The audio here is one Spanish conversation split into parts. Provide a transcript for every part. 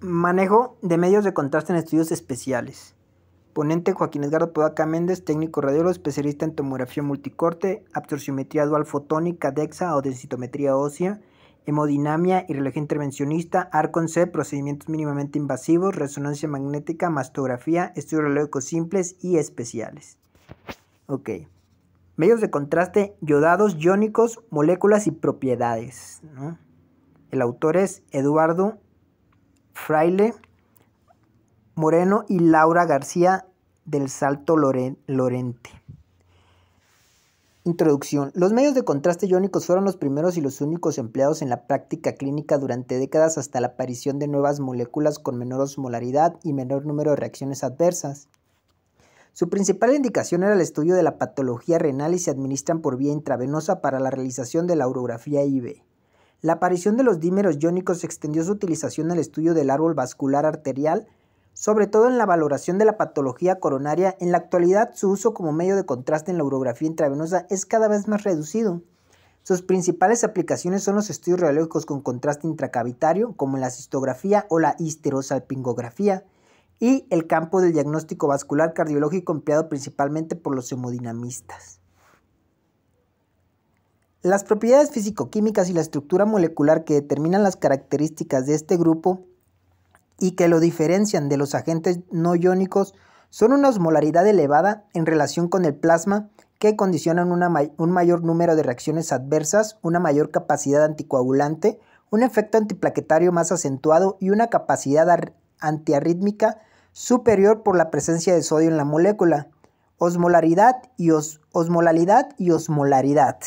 Manejo de medios de contraste en estudios especiales. Ponente Joaquín Edgardo Podaca Méndez, técnico radiólogo, especialista en tomografía multicorte, absorciometría dual fotónica, DEXA o densitometría ósea, hemodinamia y radiología intervencionista, ARCONCEP, procedimientos mínimamente invasivos, resonancia magnética, mastografía, estudios radiológicos simples y especiales. Ok. Medios de contraste yodados, iónicos, moléculas y propiedades, ¿no? El autor es Eduardo Fraile Moreno y Laura García del Salto Lorente. Introducción. Los medios de contraste iónicos fueron los primeros y los únicos empleados en la práctica clínica durante décadas hasta la aparición de nuevas moléculas con menor osmolaridad y menor número de reacciones adversas. Su principal indicación era el estudio de la patología renal y se administran por vía intravenosa para la realización de la urografía IV. La aparición de los dímeros iónicos extendió su utilización al estudio del árbol vascular arterial, sobre todo en la valoración de la patología coronaria. En la actualidad, su uso como medio de contraste en la urografía intravenosa es cada vez más reducido. Sus principales aplicaciones son los estudios radiológicos con contraste intracavitario, como la cistografía o la histerosalpingografía, y el campo del diagnóstico vascular cardiológico empleado principalmente por los hemodinamistas. Las propiedades físico-químicas y la estructura molecular que determinan las características de este grupo y que lo diferencian de los agentes no iónicos son una osmolaridad elevada en relación con el plasma que condicionan un mayor número de reacciones adversas, una mayor capacidad anticoagulante, un efecto antiplaquetario más acentuado y una capacidad antiarrítmica superior por la presencia de sodio en la molécula. Osmolaridad y osmolaridad.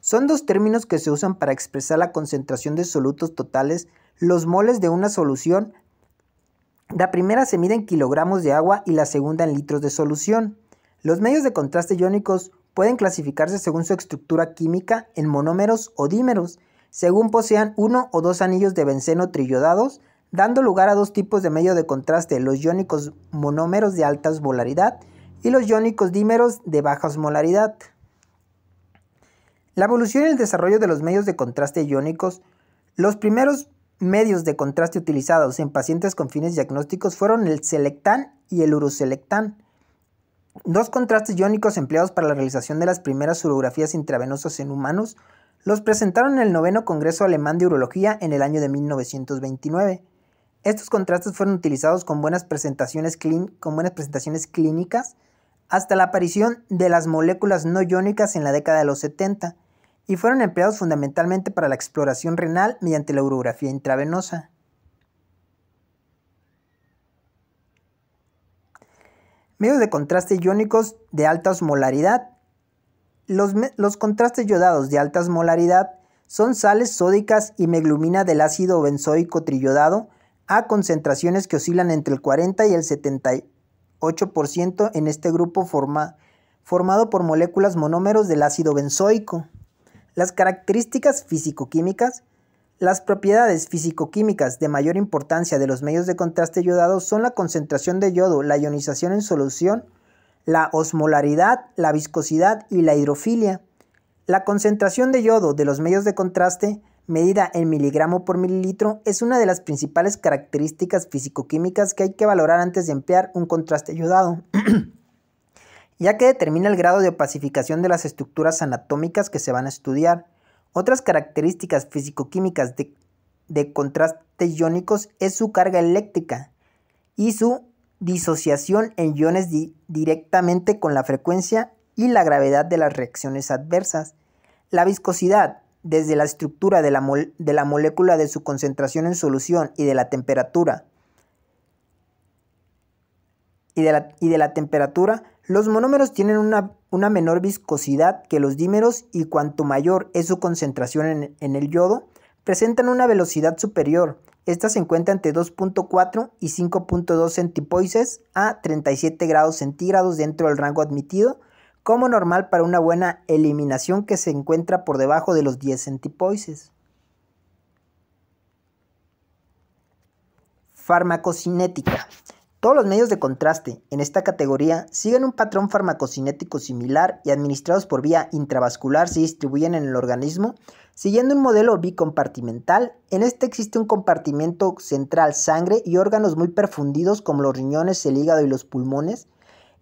Son dos términos que se usan para expresar la concentración de solutos totales, los moles de una solución. La primera se mide en kilogramos de agua y la segunda en litros de solución. Los medios de contraste iónicos pueden clasificarse según su estructura química en monómeros o dímeros, según posean uno o dos anillos de benceno triyodados, dando lugar a dos tipos de medio de contraste, los iónicos monómeros de alta osmolaridad y los iónicos dímeros de baja osmolaridad. La evolución y el desarrollo de los medios de contraste iónicos. Los primeros medios de contraste utilizados en pacientes con fines diagnósticos fueron el Selectan y el Uroselectan, dos contrastes iónicos empleados para la realización de las primeras urografías intravenosas en humanos. Los presentaron en el 9º Congreso Alemán de Urología en el año de 1929. Estos contrastes fueron utilizados con buenas presentaciones clínicas hasta la aparición de las moléculas no iónicas en la década de los 70. Y fueron empleados fundamentalmente para la exploración renal mediante la urografía intravenosa. Medios de contraste iónicos de alta osmolaridad. Los contrastes yodados de alta osmolaridad son sales sódicas y meglumina del ácido benzoico triyodado a concentraciones que oscilan entre el 40 y el 78% en este grupo formado por moléculas monómeros del ácido benzoico. Las características físico-químicas. Las propiedades físico-químicas de mayor importancia de los medios de contraste yodados son la concentración de yodo, la ionización en solución, la osmolaridad, la viscosidad y la hidrofilia. La concentración de yodo de los medios de contraste, medida en miligramo por mililitro, es una de las principales características físico-químicas que hay que valorar antes de emplear un contraste yodado, ya que determina el grado de opacificación de las estructuras anatómicas que se van a estudiar. Otras características físico-químicas de contrastes iónicos es su carga eléctrica y su disociación en iones directamente con la frecuencia y la gravedad de las reacciones adversas. La viscosidad, desde la estructura de la molécula, de su concentración en solución y de la temperatura. Los monómeros tienen una menor viscosidad que los dímeros y cuanto mayor es su concentración en el yodo, presentan una velocidad superior. Esta se encuentra entre 2.4 y 5.2 centipoises a 37 grados centígrados dentro del rango admitido como normal para una buena eliminación, que se encuentra por debajo de los 10 centipoises. Farmacocinética. Todos los medios de contraste en esta categoría siguen un patrón farmacocinético similar y administrados por vía intravascular se distribuyen en el organismo siguiendo un modelo bicompartimental. En este existe un compartimento central, sangre y órganos muy perfundidos como los riñones, el hígado y los pulmones,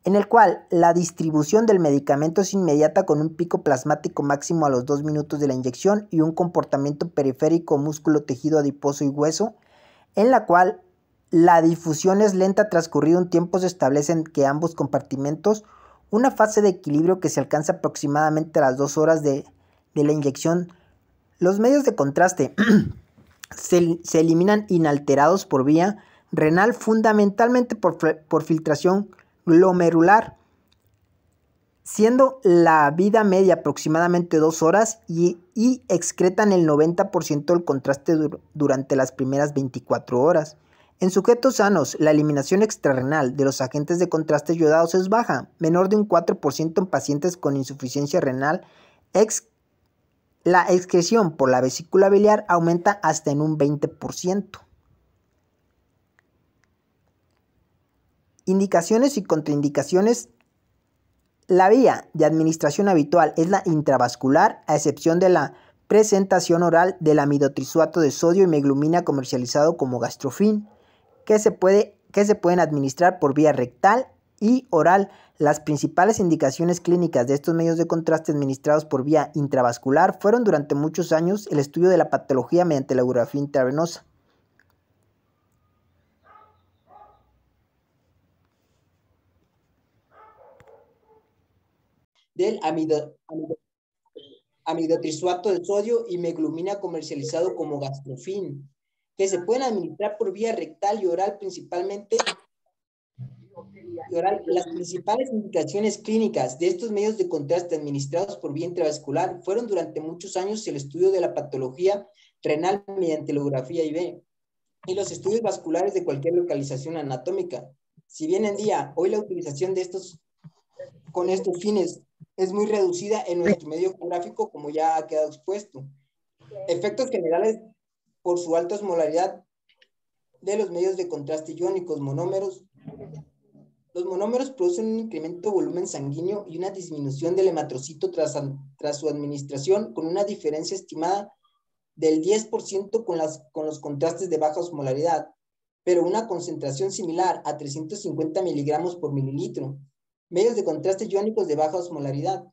en el cual la distribución del medicamento es inmediata con un pico plasmático máximo a los 2 minutos de la inyección y un comportamiento periférico, músculo, tejido adiposo y hueso, en la cual la difusión es lenta. Transcurrido un tiempo se establecen que ambos compartimentos una fase de equilibrio que se alcanza aproximadamente a las 2 horas de la inyección. Los medios de contraste se eliminan inalterados por vía renal, fundamentalmente por filtración glomerular, siendo la vida media aproximadamente 2 horas y excretan el 90% del contraste durante las primeras 24 horas. En sujetos sanos, la eliminación extrarrenal de los agentes de contraste iodados es baja, menor de un 4% en pacientes con insuficiencia renal. La excreción por la vesícula biliar aumenta hasta en un 20%. Indicaciones y contraindicaciones. La vía de administración habitual es la intravascular, a excepción de la presentación oral del amidotrisuato de sodio y meglumina comercializado como Gastrofin, que se pueden administrar por vía rectal y oral. Las principales indicaciones clínicas de estos medios de contraste administrados por vía intravascular fueron durante muchos años el estudio de la patología mediante la ecografía intravenosa. Del amidotrisuato de sodio y meglumina comercializado como Gastrofin, que se pueden administrar por vía rectal y oral principalmente. Las principales indicaciones clínicas de estos medios de contraste administrados por vía intravascular fueron durante muchos años el estudio de la patología renal mediante ecografía IV y los estudios vasculares de cualquier localización anatómica. Si bien en día, hoy la utilización de estos con estos fines es muy reducida en nuestro medio geográfico, como ya ha quedado expuesto. Efectos generales por su alta osmolaridad de los medios de contraste iónicos monómeros. Los monómeros producen un incremento de volumen sanguíneo y una disminución del hematrocito tras su administración, con una diferencia estimada del 10% con los contrastes de baja osmolaridad, pero una concentración similar a 350 miligramos por mililitro. Medios de contraste iónicos de baja osmolaridad.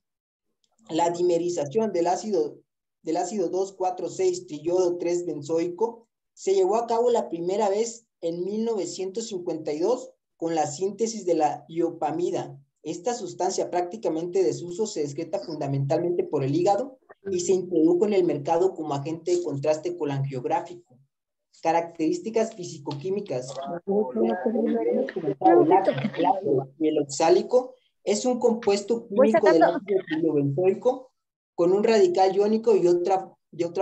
La dimerización del ácido 2,4,6-triodo-3-benzoico se llevó a cabo la primera vez en 1952 con la síntesis de la iopamida. Esta sustancia prácticamente desuso se excreta fundamentalmente por el hígado y se introdujo en el mercado como agente de contraste colangiográfico. Características fisicoquímicas. El oxálico es un compuesto químico del ácido triobenzoico con un radical iónico y otra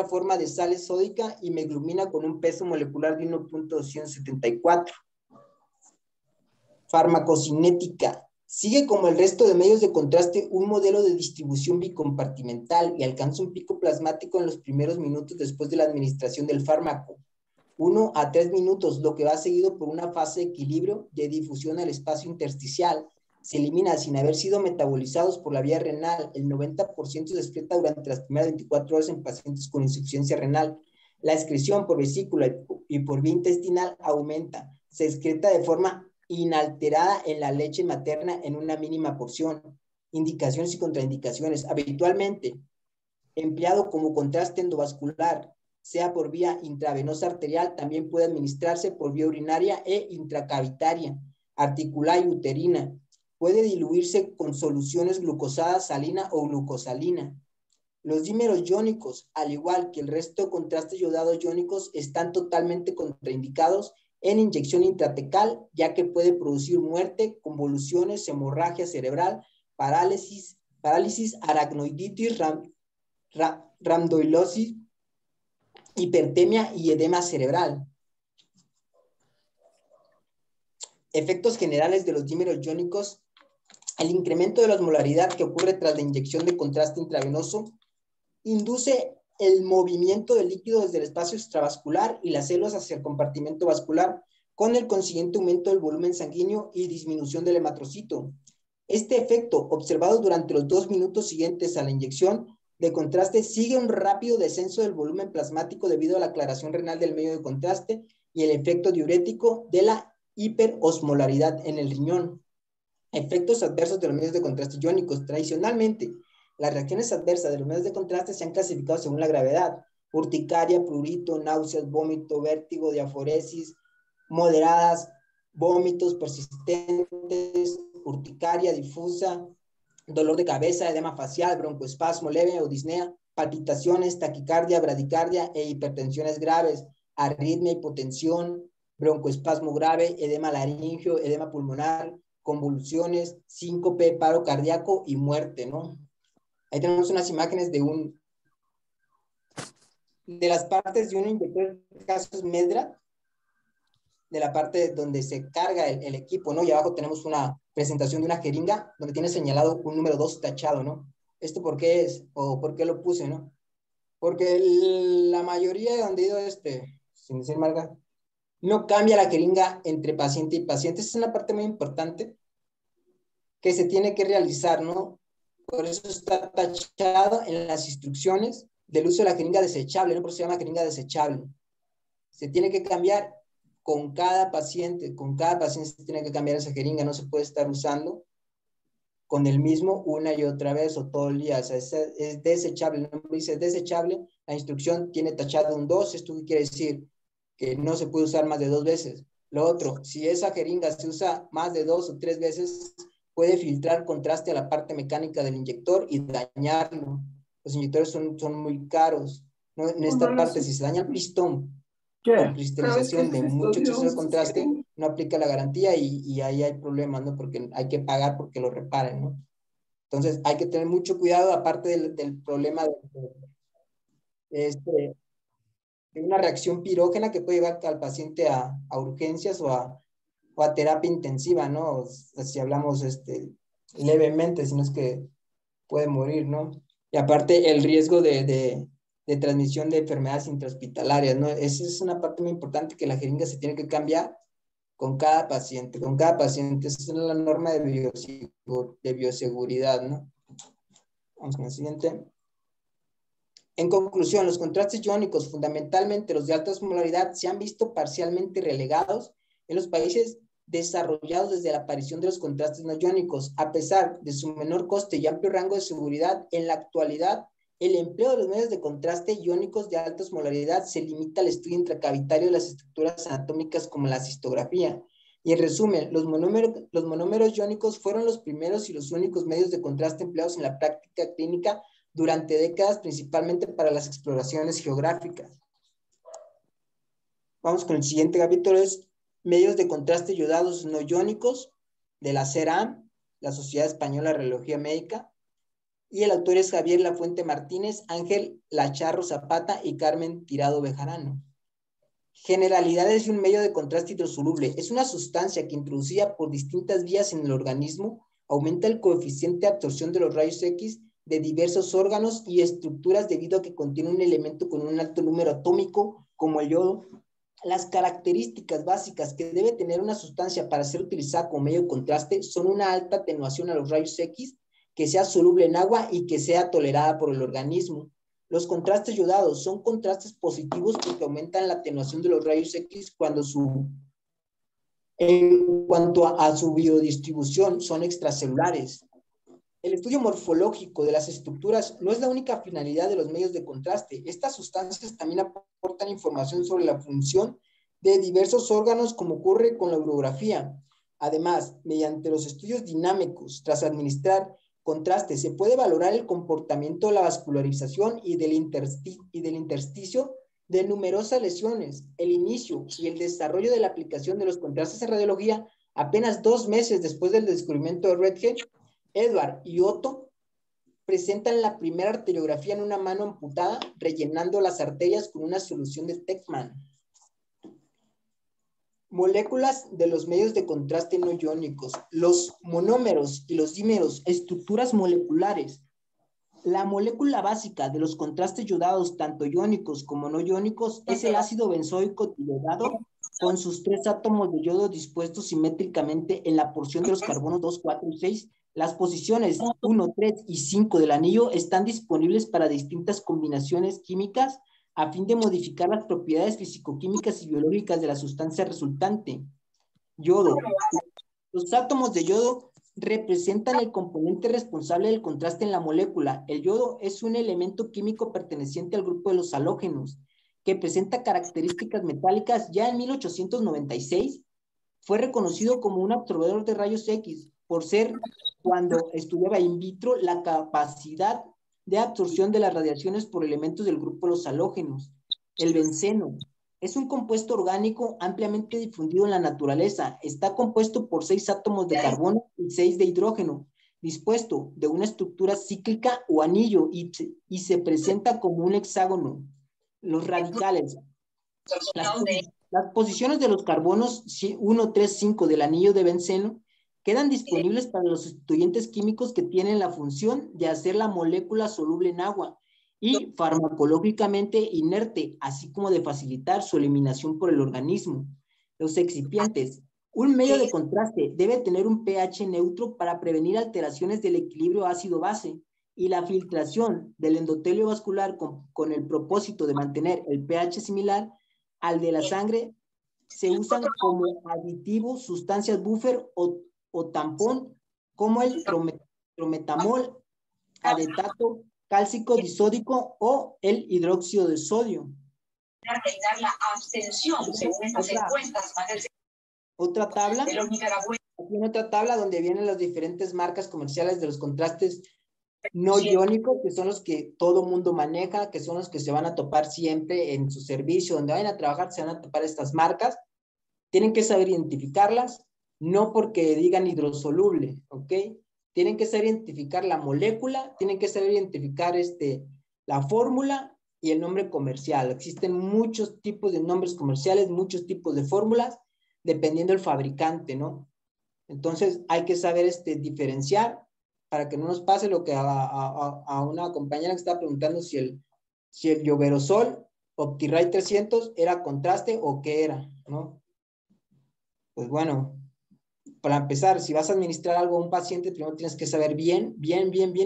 forma de sal sódica y meglumina con un peso molecular de 1.274. Farmacocinética. Sigue como el resto de medios de contraste un modelo de distribución bicompartimental y alcanza un pico plasmático en los primeros minutos después de la administración del fármaco. 1 a 3 minutos, lo que va seguido por una fase de equilibrio de difusión al espacio intersticial. Se elimina sin haber sido metabolizados por la vía renal. El 90% se excreta durante las primeras 24 horas en pacientes con insuficiencia renal. La excreción por vesícula y por vía intestinal aumenta. Se excreta de forma inalterada en la leche materna en una mínima porción. Indicaciones y contraindicaciones. Habitualmente empleado como contraste endovascular, sea por vía intravenosa arterial, también puede administrarse por vía urinaria e intracavitaria, articular y uterina. Puede diluirse con soluciones glucosada, salina o glucosalina. Los dímeros iónicos, al igual que el resto de contrastes iodados iónicos, están totalmente contraindicados en inyección intratecal, ya que puede producir muerte, convulsiones, hemorragia cerebral, parálisis, aracnoiditis, rhabdoilosis, hipertemia y edema cerebral. Efectos generales de los dímeros iónicos. El incremento de la osmolaridad que ocurre tras la inyección de contraste intravenoso induce el movimiento del líquido desde el espacio extravascular y las células hacia el compartimento vascular, con el consiguiente aumento del volumen sanguíneo y disminución del hematrocito. Este efecto, observado durante los 2 minutos siguientes a la inyección de contraste, sigue un rápido descenso del volumen plasmático debido a la aclaración renal del medio de contraste y el efecto diurético de la hiperosmolaridad en el riñón. Efectos adversos de los medios de contraste iónicos. Tradicionalmente, las reacciones adversas de los medios de contraste se han clasificado según la gravedad: urticaria, prurito, náuseas, vómito, vértigo, diaforesis, moderadas, vómitos persistentes, urticaria difusa, dolor de cabeza, edema facial, broncoespasmo leve o disnea, palpitaciones, taquicardia, bradicardia e hipertensiones graves, arritmia, hipotensión, broncoespasmo grave, edema laringio, edema pulmonar, convulsiones, síncope, paro cardíaco y muerte, ¿no? Ahí tenemos unas imágenes de las partes de un inyector, en este caso es Medra, de la parte donde se carga el equipo, ¿no? Y abajo tenemos una presentación de una jeringa donde tiene señalado un número 2 tachado, ¿no? ¿Esto por qué es? ¿O por qué lo puse, no? Porque la mayoría de donde he ido, sin decir marca, no cambia la jeringa entre paciente y paciente. Esa es una parte muy importante que se tiene que realizar, ¿no? Por eso está tachado en las instrucciones del uso de la jeringa desechable, ¿no? Por eso se llama jeringa desechable. Se tiene que cambiar con cada paciente se tiene que cambiar esa jeringa, no se puede estar usando con el mismo una y otra vez o todo el día. O sea, es desechable, el nombre dice desechable, la instrucción tiene tachado un 2, ¿esto qué quiere decir? Que no se puede usar más de 2 veces. Lo otro, si esa jeringa se usa más de 2 o 3 veces, puede filtrar contraste a la parte mecánica del inyector y dañarlo. Los inyectores son muy caros, ¿no? En esta parte, si se daña el pistón por cristalización de mucho exceso de contraste, no aplica la garantía y ahí hay problemas, ¿no? Porque hay que pagar porque lo reparen, ¿no? Entonces, hay que tener mucho cuidado, aparte del problema de una reacción pirógena que puede llevar al paciente a urgencias o a terapia intensiva, ¿no? O sea, si hablamos levemente, si no es que puede morir, ¿no? Y aparte, el riesgo de transmisión de enfermedades intrahospitalarias, ¿no? Esa es una parte muy importante, que la jeringa se tiene que cambiar con cada paciente, con cada paciente. Esa es la norma de bioseguridad, ¿no? Vamos con la siguiente. En conclusión, los contrastes iónicos, fundamentalmente los de alta osmolaridad, se han visto parcialmente relegados en los países desarrollados desde la aparición de los contrastes no iónicos. A pesar de su menor coste y amplio rango de seguridad, en la actualidad, el empleo de los medios de contraste iónicos de alta osmolaridad se limita al estudio intracavitario de las estructuras anatómicas como la cistografía. Y en resumen, los monómeros iónicos fueron los primeros y los únicos medios de contraste empleados en la práctica clínica durante décadas, principalmente para las exploraciones geográficas. Vamos con el siguiente capítulo, es medios de contraste iodados no iónicos, de la CERAM, la Sociedad Española de Radiología Médica, y el autor es Javier Lafuente Martínez, Ángel Lacharro Zapata y Carmen Tirado Bejarano. Generalidades de un medio de contraste hidrosoluble. Es una sustancia que, introducida por distintas vías en el organismo, aumenta el coeficiente de absorción de los rayos X de diversos órganos y estructuras debido a que contiene un elemento con un alto número atómico, como el yodo. Las características básicas que debe tener una sustancia para ser utilizada como medio de contraste son una alta atenuación a los rayos X, que sea soluble en agua y que sea tolerada por el organismo. Los contrastes iodados son contrastes positivos porque aumentan la atenuación de los rayos X en cuanto a su biodistribución, son extracelulares. El estudio morfológico de las estructuras no es la única finalidad de los medios de contraste. Estas sustancias también aportan información sobre la función de diversos órganos, como ocurre con la urografía. Además, mediante los estudios dinámicos, tras administrar contraste, se puede valorar el comportamiento de la vascularización y del intersticio de numerosas lesiones. El inicio y el desarrollo de la aplicación de los contrastes en radiología, apenas 2 meses después del descubrimiento de Redhead, Edward y Otto presentan la primera arteriografía en una mano amputada, rellenando las arterias con una solución de Techman. Moléculas de los medios de contraste no iónicos. Los monómeros y los dímeros, estructuras moleculares. La molécula básica de los contrastes iodados, tanto iónicos como no iónicos, es el ácido benzoico iodado con sus 3 átomos de yodo dispuestos simétricamente en la porción de los carbonos 2, 4 y 6. Las posiciones 1, 3 y 5 del anillo están disponibles para distintas combinaciones químicas a fin de modificar las propiedades físico-químicas y biológicas de la sustancia resultante. Yodo. Los átomos de yodo representan el componente responsable del contraste en la molécula. El yodo es un elemento químico perteneciente al grupo de los halógenos, que presenta características metálicas. Ya en 1896 fue reconocido como un absorbedor de rayos X por ser, cuando estudiaba in vitro, la capacidad de absorción de las radiaciones por elementos del grupo de los halógenos. El benceno es un compuesto orgánico ampliamente difundido en la naturaleza. Está compuesto por 6 átomos de carbono y 6 de hidrógeno, dispuesto de una estructura cíclica o anillo y se presenta como un hexágono. Los radicales. Las posiciones de los carbonos 1, 3, 5 del anillo de benceno quedan disponibles para los sustituyentes químicos que tienen la función de hacer la molécula soluble en agua y farmacológicamente inerte, así como de facilitar su eliminación por el organismo. Los excipientes. Un medio de contraste debe tener un pH neutro para prevenir alteraciones del equilibrio ácido-base, y la filtración del endotelio vascular con el propósito de mantener el pH similar al de la sangre se usan como aditivos, sustancias buffer o tampón, como el prometamol, adetato cálcico disódico o el hidróxido de sodio. Otra tabla. Aquí en otra tabla donde vienen las diferentes marcas comerciales de los contrastes no iónicos, que son los que todo mundo maneja, que son los que se van a topar siempre en su servicio, donde vayan a trabajar se van a topar estas marcas. Tienen que saber identificarlas, no porque digan hidrosoluble, ¿ok? Tienen que saber identificar la molécula, tienen que saber identificar la fórmula y el nombre comercial. Existen muchos tipos de nombres comerciales, muchos tipos de fórmulas, dependiendo del fabricante, ¿no? Entonces hay que saber diferenciar para que no nos pase lo que a una compañera que estaba preguntando si el Yoverosol OptiRay 300 era contraste o qué era, ¿no? Pues bueno, para empezar, si vas a administrar algo a un paciente, primero tienes que saber bien,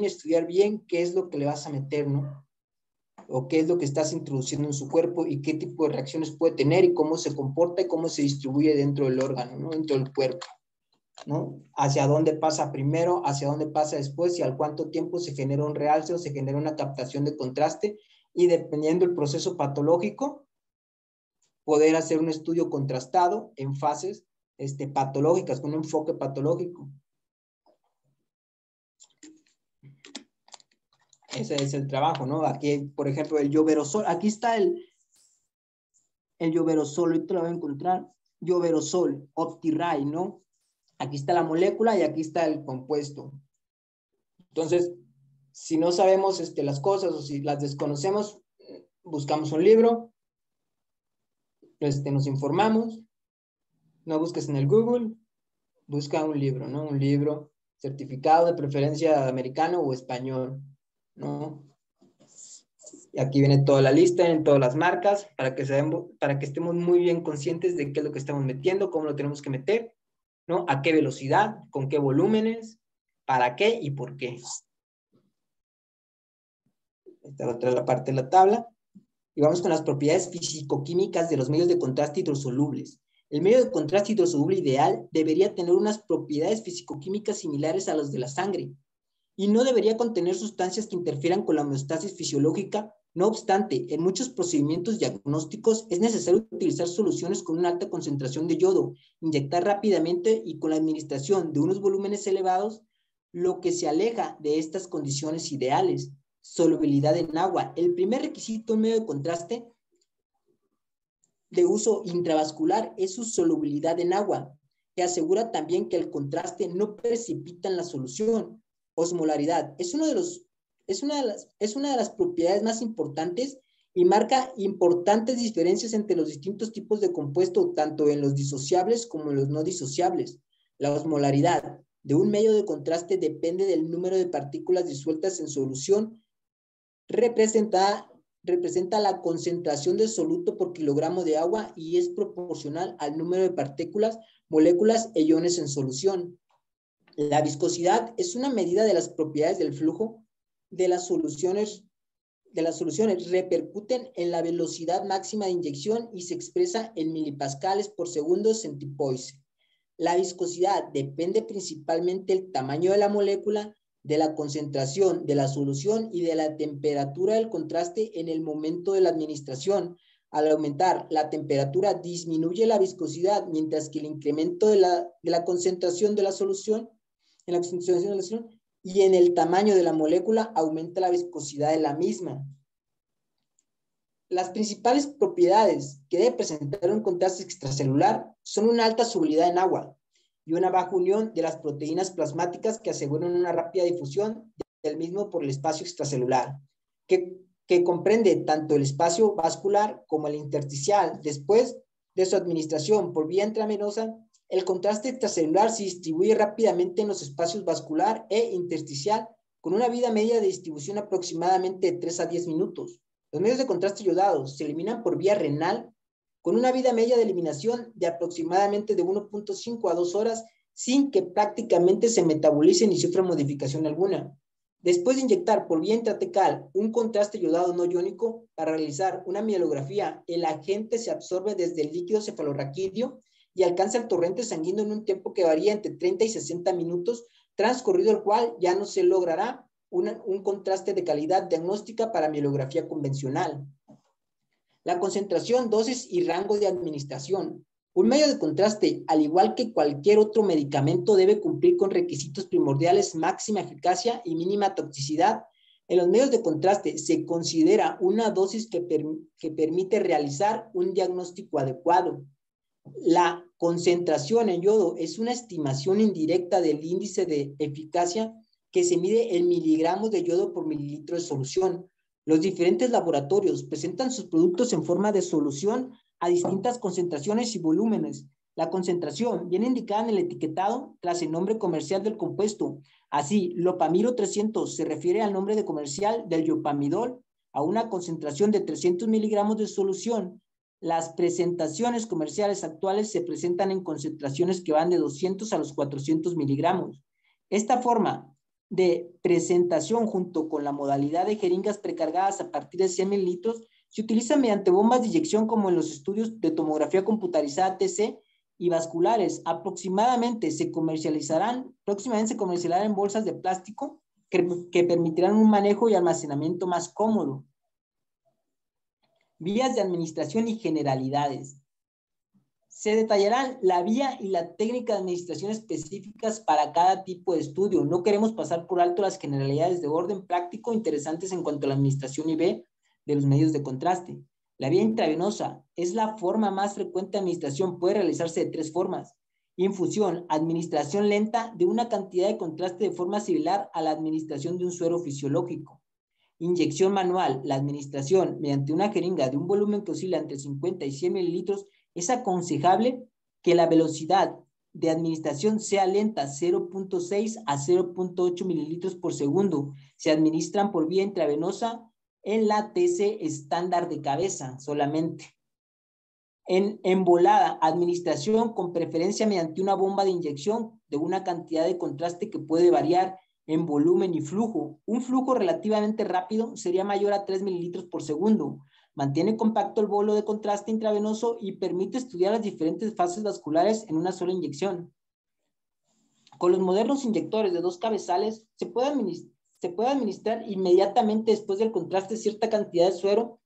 estudiar bien qué es lo que le vas a meter, ¿no? O qué es lo que estás introduciendo en su cuerpo y qué tipo de reacciones puede tener y cómo se comporta y cómo se distribuye dentro del órgano, ¿no? Dentro del cuerpo, ¿no? Hacia dónde pasa primero, hacia dónde pasa después y al cuánto tiempo se genera un realce o se genera una captación de contraste, y dependiendo del proceso patológico, poder hacer un estudio contrastado en fases patológicas, con un enfoque patológico. Ese es el trabajo, ¿no? Aquí, por ejemplo, el Yoverosol, aquí está el Yoverosol, ahorita lo voy a encontrar, Yoverosol, OptiRay, ¿no? Aquí está la molécula y aquí está el compuesto. Entonces, si no sabemos las cosas o si las desconocemos, buscamos un libro, nos informamos, no busques en el Google, busca un libro, ¿no? Un libro certificado, de preferencia americano o español, ¿no? Y aquí viene toda la lista, en todas las marcas, para que estemos muy bien conscientes de qué es lo que estamos metiendo, cómo lo tenemos que meter, ¿no? A qué velocidad, con qué volúmenes, para qué y por qué. Esta otra es la parte de la tabla. Y vamos con las propiedades físico-químicas de los medios de contraste hidrosolubles. El medio de contraste hidrosoluble ideal debería tener unas propiedades físico-químicas similares a las de la sangre y no debería contener sustancias que interfieran con la homeostasis fisiológica. No obstante, en muchos procedimientos diagnósticos es necesario utilizar soluciones con una alta concentración de yodo, inyectar rápidamente y con la administración de unos volúmenes elevados, lo que se aleja de estas condiciones ideales. Solubilidad en agua. El primer requisito en medio de contraste de uso intravascular es su solubilidad en agua, que asegura también que el contraste no precipita en la solución. Osmolaridad es una de las propiedades más importantes y marca importantes diferencias entre los distintos tipos de compuesto, tanto en los disociables como en los no disociables. La osmolaridad de un medio de contraste depende del número de partículas disueltas en solución, representada representa la concentración de soluto por kilogramo de agua y es proporcional al número de partículas, moléculas e iones en solución. La viscosidad es una medida de las propiedades del flujo de las soluciones repercuten en la velocidad máxima de inyección y se expresa en milipascales por segundo centipoise. La viscosidad depende principalmente del tamaño de la molécula, de la concentración de la solución y de la temperatura del contraste en el momento de la administración. Al aumentar la temperatura disminuye la viscosidad, mientras que el incremento de la concentración de la solución, y en el tamaño de la molécula aumenta la viscosidad de la misma. Las principales propiedades que debe presentar un contraste extracelular son una alta solubilidad en agua y una baja unión de las proteínas plasmáticas que aseguran una rápida difusión del mismo por el espacio extracelular, que comprende tanto el espacio vascular como el intersticial. Después de su administración por vía intravenosa, el contraste extracelular se distribuye rápidamente en los espacios vascular e intersticial con una vida media de distribución aproximadamente de 3 a 10 minutos. Los medios de contraste iodados se eliminan por vía renal con una vida media de eliminación de aproximadamente de 1.5 a 2 horas sin que prácticamente se metabolicen ni sufra modificación alguna. Después de inyectar por vía intratecal un contraste iodado no iónico para realizar una mielografía, el agente se absorbe desde el líquido cefalorraquídeo y alcanza el torrente sanguíneo en un tiempo que varía entre 30 y 60 minutos, transcurrido el cual ya no se logrará un contraste de calidad diagnóstica para mielografía convencional. La concentración, dosis y rango de administración. Un medio de contraste, al igual que cualquier otro medicamento, debe cumplir con requisitos primordiales: máxima eficacia y mínima toxicidad. En los medios de contraste se considera una dosis que permite realizar un diagnóstico adecuado. La concentración en yodo es una estimación indirecta del índice de eficacia que se mide en miligramos de yodo por mililitro de solución. Los diferentes laboratorios presentan sus productos en forma de solución a distintas concentraciones y volúmenes. La concentración viene indicada en el etiquetado tras el nombre comercial del compuesto. Así, Lopamiro 300 se refiere al nombre de comercial del yopamidol a una concentración de 300 miligramos de solución. Las presentaciones comerciales actuales se presentan en concentraciones que van de 200 a los 400 miligramos. Esta forma de presentación, junto con la modalidad de jeringas precargadas a partir de 100 mililitros, se utiliza mediante bombas de inyección como en los estudios de tomografía computarizada TC y vasculares. Próximamente se comercializarán en bolsas de plástico que permitirán un manejo y almacenamiento más cómodo. Vías de administración y generalidades. Se detallarán la vía y la técnica de administración específicas para cada tipo de estudio. No queremos pasar por alto las generalidades de orden práctico interesantes en cuanto a la administración IV de los medios de contraste. La vía intravenosa es la forma más frecuente de administración. Puede realizarse de 3 formas. Infusión, administración lenta de una cantidad de contraste de forma similar a la administración de un suero fisiológico. Inyección manual, la administración mediante una jeringa de un volumen que oscila entre 50 y 100 mililitros. Es aconsejable que la velocidad de administración sea lenta, 0.6 a 0.8 mililitros por segundo. Se administran por vía intravenosa en la TC estándar de cabeza solamente. En embolada, administración con preferencia mediante una bomba de inyección de una cantidad de contraste que puede variar en volumen y flujo. Un flujo relativamente rápido sería mayor a 3 mililitros por segundo. Mantiene compacto el bolo de contraste intravenoso y permite estudiar las diferentes fases vasculares en una sola inyección. Con los modernos inyectores de 2 cabezales se puede administrar inmediatamente después del contraste cierta cantidad de suero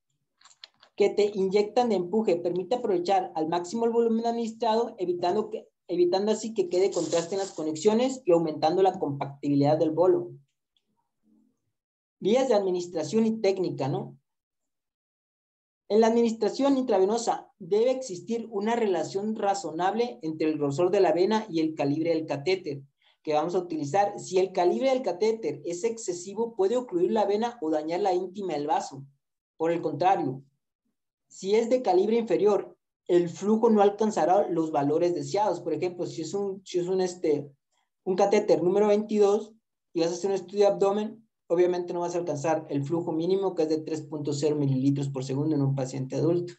que te inyectan de empuje. Permite aprovechar al máximo el volumen administrado, evitando así que quede contraste en las conexiones y aumentando la compactibilidad del bolo. Vías de administración y técnica, ¿no? En la administración intravenosa debe existir una relación razonable entre el grosor de la vena y el calibre del catéter que vamos a utilizar. Si el calibre del catéter es excesivo, puede ocluir la vena o dañar la íntima del vaso. Por el contrario, si es de calibre inferior, el flujo no alcanzará los valores deseados. Por ejemplo, si es un catéter número 22 y vas a hacer un estudio de abdomen, obviamente no vas a alcanzar el flujo mínimo, que es de 3.0 mililitros por segundo en un paciente adulto.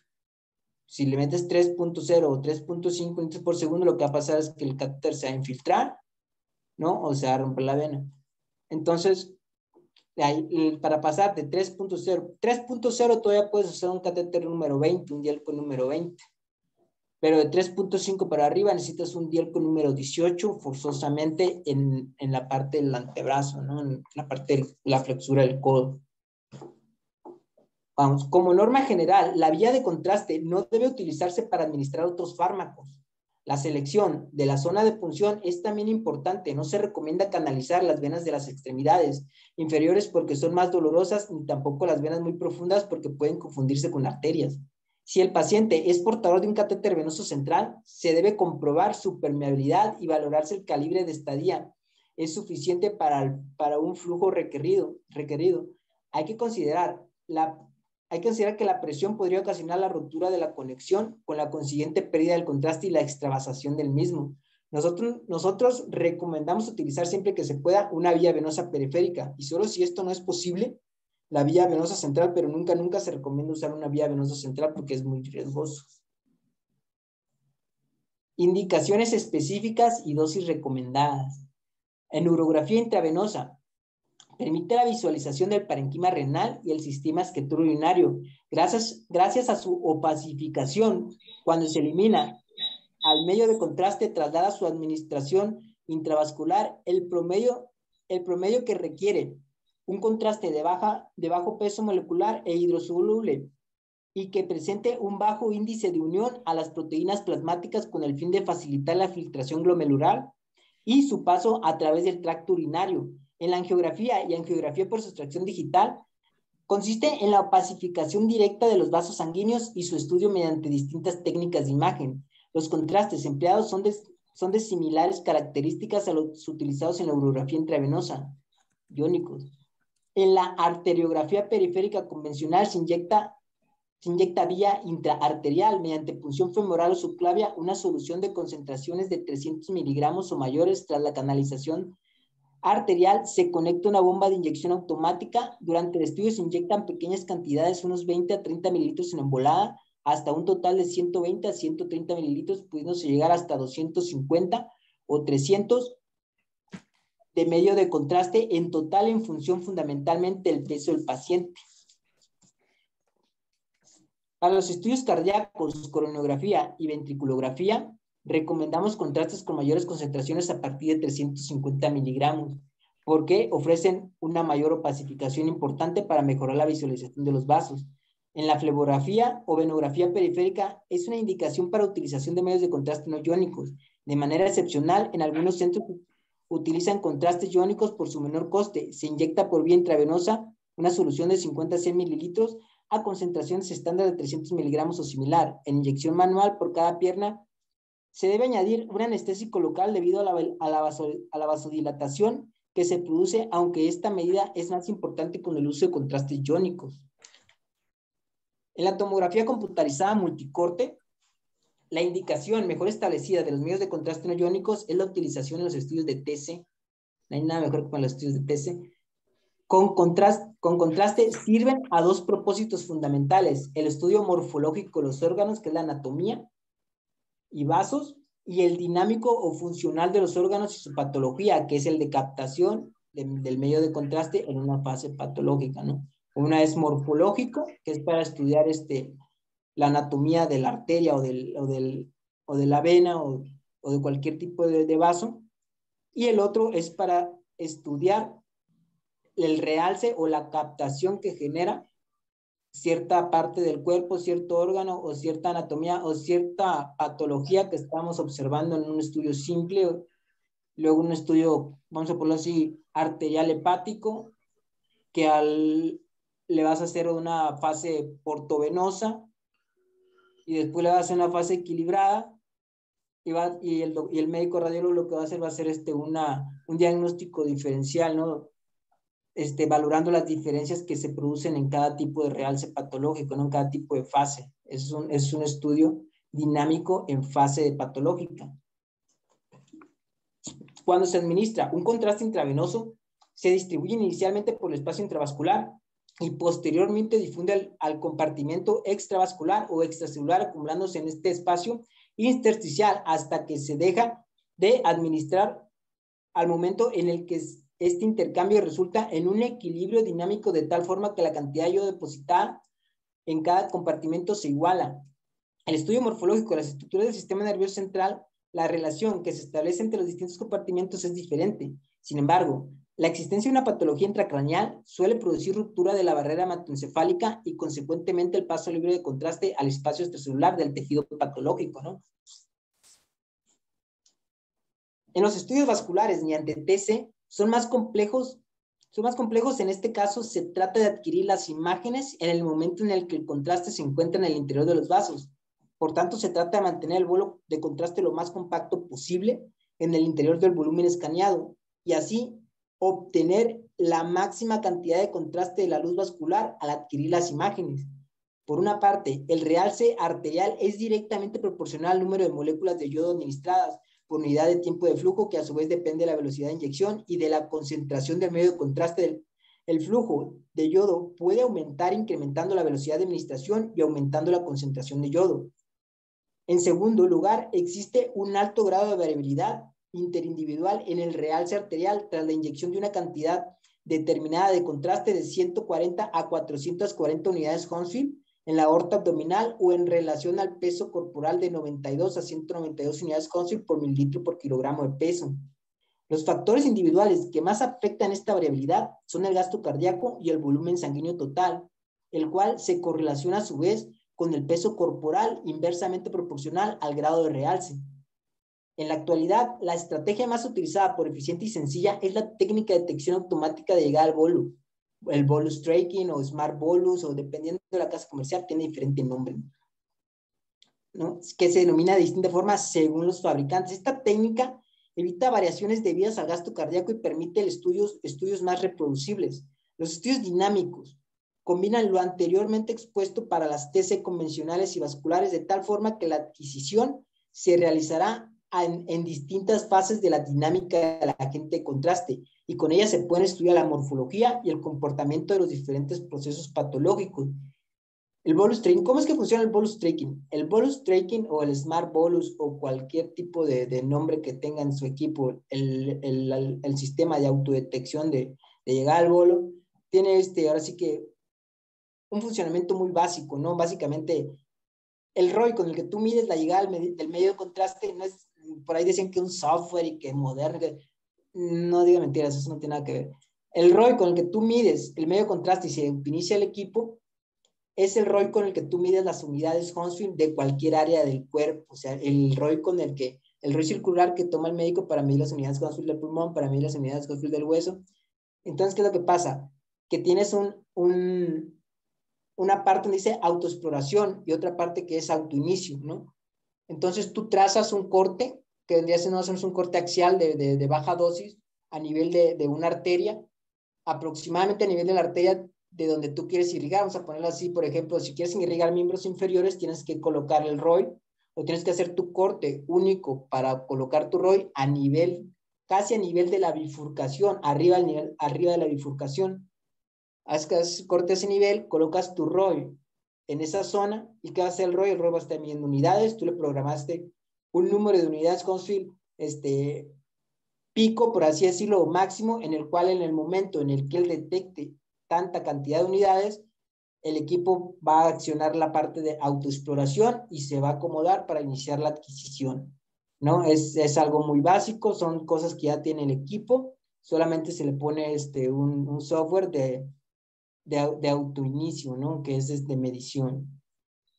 Si le metes 3.0 o 3.5 litros por segundo, lo que va a pasar es que el catéter se va a infiltrar, ¿no? O se va a romper la vena. Entonces, para pasar de 3.0 todavía puedes usar un catéter número 20, un Dielco número 20. Pero de 3.5 para arriba necesitas un Dielco número 18 forzosamente en la parte del antebrazo, ¿no? En la parte de la flexura del codo. Vamos, como norma general, la vía de contraste no debe utilizarse para administrar otros fármacos. La selección de la zona de punción es también importante. No se recomienda canalizar las venas de las extremidades inferiores porque son más dolorosas, ni tampoco las venas muy profundas porque pueden confundirse con arterias. Si el paciente es portador de un catéter venoso central, se debe comprobar su permeabilidad y valorarse el calibre de estadía. Es suficiente para un flujo requerido. Hay que considerar que la presión podría ocasionar la ruptura de la conexión con la consiguiente pérdida del contraste y la extravasación del mismo. Nosotros recomendamos utilizar siempre que se pueda una vía venosa periférica y solo si esto no es posible, la vía venosa central, pero nunca se recomienda usar una vía venosa central porque es muy riesgoso. Indicaciones específicas y dosis recomendadas. En urografía intravenosa, permite la visualización del parenquima renal y el sistema esquetura urinario. Gracias a su opacificación, cuando se elimina al medio de contraste, traslada su administración intravascular, el promedio que requiere un contraste de bajo peso molecular e hidrosoluble y que presente un bajo índice de unión a las proteínas plasmáticas con el fin de facilitar la filtración glomerular y su paso a través del tracto urinario. En la angiografía y angiografía por sustracción digital, consiste en la opacificación directa de los vasos sanguíneos y su estudio mediante distintas técnicas de imagen. Los contrastes empleados son de similares características a los utilizados en la urografía intravenosa, iónicos. En la arteriografía periférica convencional se inyecta vía intraarterial mediante punción femoral o subclavia una solución de concentraciones de 300 miligramos o mayores. Tras la canalización arterial se conecta una bomba de inyección automática. Durante el estudio se inyectan pequeñas cantidades, unos 20 a 30 mililitros en embolada, hasta un total de 120 a 130 mililitros, pudiéndose llegar hasta 250 o 300 de medio de contraste en total en función fundamentalmente del peso del paciente. Para los estudios cardíacos, coronografía y ventriculografía, recomendamos contrastes con mayores concentraciones a partir de 350 miligramos, porque ofrecen una mayor opacificación importante para mejorar la visualización de los vasos. En la flebografía o venografía periférica es una indicación para utilización de medios de contraste no iónicos. De manera excepcional, en algunos centros utilizan contrastes iónicos por su menor coste. Se inyecta por vía intravenosa una solución de 50 a 100 mililitros a concentraciones estándar de 300 miligramos o similar. En inyección manual por cada pierna se debe añadir un anestésico local debido a la vasodilatación que se produce, aunque esta medida es más importante con el uso de contrastes iónicos. En la tomografía computarizada multicorte, la indicación mejor establecida de los medios de contraste no iónicos es la utilización en los estudios de TC. No hay nada mejor que para los estudios de TC. Con contraste sirven a dos propósitos fundamentales: el estudio morfológico de los órganos, que es la anatomía y vasos, y el dinámico o funcional de los órganos y su patología, que es el de captación del medio de contraste en una fase patológica, ¿no? Una es morfológico, que es para estudiar la anatomía de la arteria o de la vena o de cualquier tipo de vaso, y el otro es para estudiar el realce o la captación que genera cierta parte del cuerpo, cierto órgano o cierta anatomía o cierta patología que estamos observando en un estudio simple, luego un estudio, vamos a ponerlo así, arterial hepático, que le vas a hacer una fase portovenosa y después le vas a hacer una fase equilibrada y el médico radiólogo lo que va a hacer un diagnóstico diferencial, ¿no? Valorando las diferencias que se producen en cada tipo de realce patológico, ¿no? En cada tipo de fase. Es un estudio dinámico en fase patológica. Cuando se administra un contraste intravenoso, se distribuye inicialmente por el espacio intravascular y posteriormente difunde al compartimento extravascular o extracelular, acumulándose en este espacio intersticial hasta que se deja de administrar al momento en el que este intercambio resulta en un equilibrio dinámico de tal forma que la cantidad de yodo depositada en cada compartimento se iguala. El estudio morfológico de las estructuras del sistema nervioso central, la relación que se establece entre los distintos compartimentos es diferente. Sin embargo, la existencia de una patología intracraneal suele producir ruptura de la barrera hematoencefálica y consecuentemente el paso libre de contraste al espacio extracelular del tejido patológico, ¿no? En los estudios vasculares mediante TC son más complejos. En este caso, se trata de adquirir las imágenes en el momento en el que el contraste se encuentra en el interior de los vasos. Por tanto, se trata de mantener el bolo de contraste lo más compacto posible en el interior del volumen escaneado y así obtener la máxima cantidad de contraste de la luz vascular al adquirir las imágenes. Por una parte, el realce arterial es directamente proporcional al número de moléculas de yodo administradas por unidad de tiempo de flujo, que a su vez depende de la velocidad de inyección y de la concentración del medio de contraste. El flujo de yodo puede aumentar incrementando la velocidad de administración y aumentando la concentración de yodo. En segundo lugar, existe un alto grado de variabilidad interindividual en el realce arterial tras la inyección de una cantidad determinada de contraste de 140 a 440 unidades Hounsfield en la aorta abdominal o en relación al peso corporal de 92 a 192 unidades Hounsfield por mililitro por kilogramo de peso. Los factores individuales que más afectan esta variabilidad son el gasto cardíaco y el volumen sanguíneo total, el cual se correlaciona a su vez con el peso corporal inversamente proporcional al grado de realce. En la actualidad, la estrategia más utilizada por eficiente y sencilla es la técnica de detección automática de llegada al bolo, el bolus tracking o smart bolus, o dependiendo de la casa comercial, tiene diferente nombre, ¿no? Que se denomina de distinta forma según los fabricantes. Esta técnica evita variaciones debidas al gasto cardíaco y permite estudios más reproducibles. Los estudios dinámicos combinan lo anteriormente expuesto para las TC convencionales y vasculares de tal forma que la adquisición se realizará en distintas fases de la dinámica del agente de contraste y con ella se puede estudiar la morfología y el comportamiento de los diferentes procesos patológicos. El bolus tracking, ¿cómo es que funciona el bolus tracking? El bolus tracking o el smart bolus o cualquier tipo de nombre que tenga en su equipo, el sistema de autodetección de llegar al bolo, tiene ahora sí que un funcionamiento muy básico, ¿no? Básicamente, el ROI con el que tú mides la llegada del medio de contraste no es, por ahí dicen que un software y que moderno, no diga mentiras, eso no tiene nada que ver. El ROI con el que tú mides el medio de contraste y se inicia el equipo es el ROI con el que tú mides las unidades Hounsfield de cualquier área del cuerpo, o sea, el ROI el ROI circular que toma el médico para medir las unidades Hounsfield del pulmón, para medir las unidades Hounsfield del hueso. Entonces, ¿qué es lo que pasa? Que tienes una parte donde dice autoexploración y otra parte que es autoinicio, ¿no? Entonces tú trazas un corte, que vendría siendo un corte axial de baja dosis a nivel de una arteria, aproximadamente a nivel de la arteria de donde tú quieres irrigar. Vamos a ponerlo así, por ejemplo, si quieres irrigar miembros inferiores, tienes que colocar el ROI o tienes que hacer tu corte único para colocar tu ROI a nivel, casi a nivel de la bifurcación, arriba de la bifurcación. Haces corte a ese nivel, colocas tu ROI en esa zona y ¿qué va a hacer el ROI? El ROI va a estar midiendo unidades, tú le programaste un número de unidades Hounsfield, pico, por así decirlo, máximo, en el cual en el momento en el que él detecte tanta cantidad de unidades, el equipo va a accionar la parte de autoexploración y se va a acomodar para iniciar la adquisición, ¿no? Es algo muy básico, son cosas que ya tiene el equipo, solamente se le pone un software de autoinicio, ¿no? Que es de medición.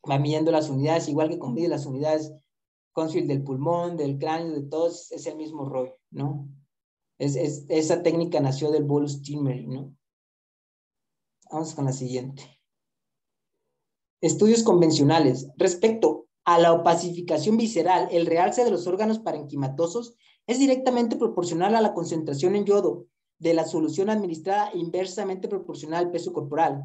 Va midiendo las unidades, igual que con mide las unidades Hounsfield del pulmón, del cráneo, de todos, es el mismo ROI, ¿no? Esa técnica nació del bolus Timmery, ¿no? Vamos con la siguiente. Estudios convencionales. Respecto a la opacificación visceral, el realce de los órganos parenquimatosos es directamente proporcional a la concentración en yodo de la solución administrada e inversamente proporcional al peso corporal.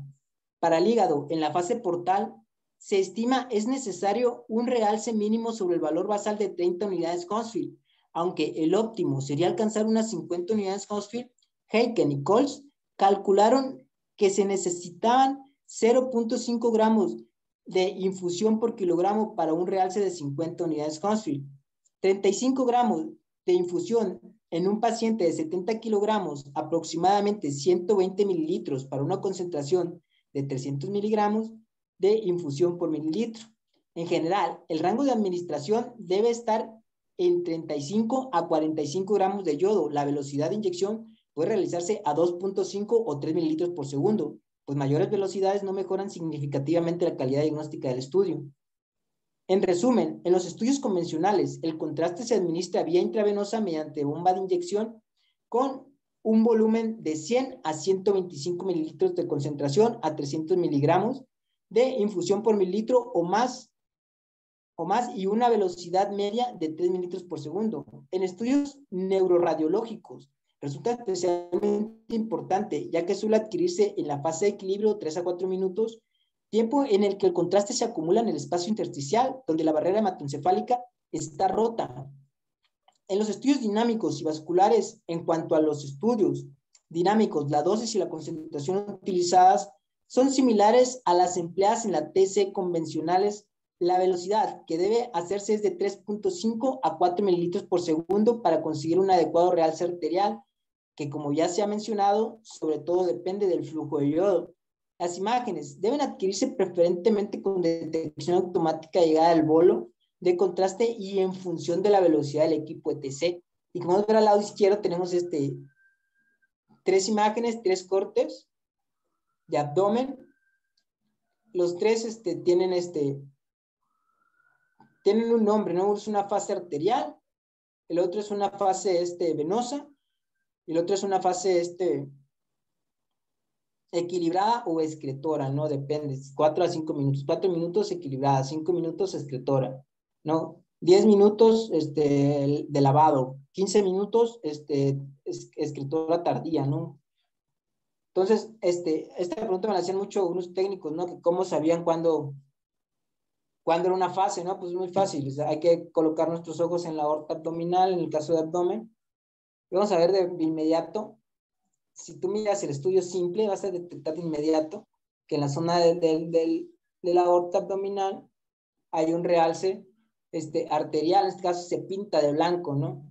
Para el hígado, en la fase portal, se estima es necesario un realce mínimo sobre el valor basal de 30 unidades Hounsfield, aunque el óptimo sería alcanzar unas 50 unidades Hounsfield Heiken y Coles calcularon que se necesitaban 0.5 gramos de infusión por kilogramo para un realce de 50 unidades Hounsfield. 35 gramos de infusión en un paciente de 70 kilogramos, aproximadamente 120 mililitros para una concentración de 300 miligramos de infusión por mililitro. En general, el rango de administración debe estar en 35 a 45 gramos de yodo. La velocidad de inyección puede realizarse a 2.5 o 3 mililitros por segundo, pues mayores velocidades no mejoran significativamente la calidad diagnóstica del estudio. En resumen, en los estudios convencionales, el contraste se administra vía intravenosa mediante bomba de inyección con un volumen de 100 a 125 mililitros de concentración a 300 miligramos de infusión por mililitro o más y una velocidad media de 3 mililitros por segundo. En estudios neuroradiológicos, resulta especialmente importante, ya que suele adquirirse en la fase de equilibrio 3 a 4 minutos, tiempo en el que el contraste se acumula en el espacio intersticial, donde la barrera hematoencefálica está rota. En los estudios dinámicos y vasculares, en cuanto a los estudios dinámicos, la dosis y la concentración utilizadas son similares a las empleadas en la TC convencionales. La velocidad que debe hacerse es de 3.5 a 4 mililitros por segundo para conseguir un adecuado realce arterial, que como ya se ha mencionado, sobre todo depende del flujo de yodo. Las imágenes deben adquirirse preferentemente con detección automática de llegada del bolo de contraste y en función de la velocidad del equipo ETC. Y como vamos a ver al lado izquierdo tenemos tres imágenes, tres cortes de abdomen. Los tres tienen un nombre, ¿no? Es una fase arterial, el otro es una fase venosa, y el otro es una fase equilibrada o excretora, ¿no? Depende, 4 a 5 minutos, 4 minutos equilibrada, 5 minutos excretora, ¿no? 10 minutos de lavado, 15 minutos excretora tardía, ¿no? Entonces, esta pregunta me la hacían mucho unos técnicos, ¿no? Que cómo sabían cuándo era una fase, ¿no? Pues es muy fácil, o sea, hay que colocar nuestros ojos en la aorta abdominal, en el caso de abdomen, y vamos a ver de inmediato. Si tú miras el estudio simple, vas a detectar de inmediato que en la zona de la aorta abdominal hay un realce arterial, en este caso se pinta de blanco, ¿no?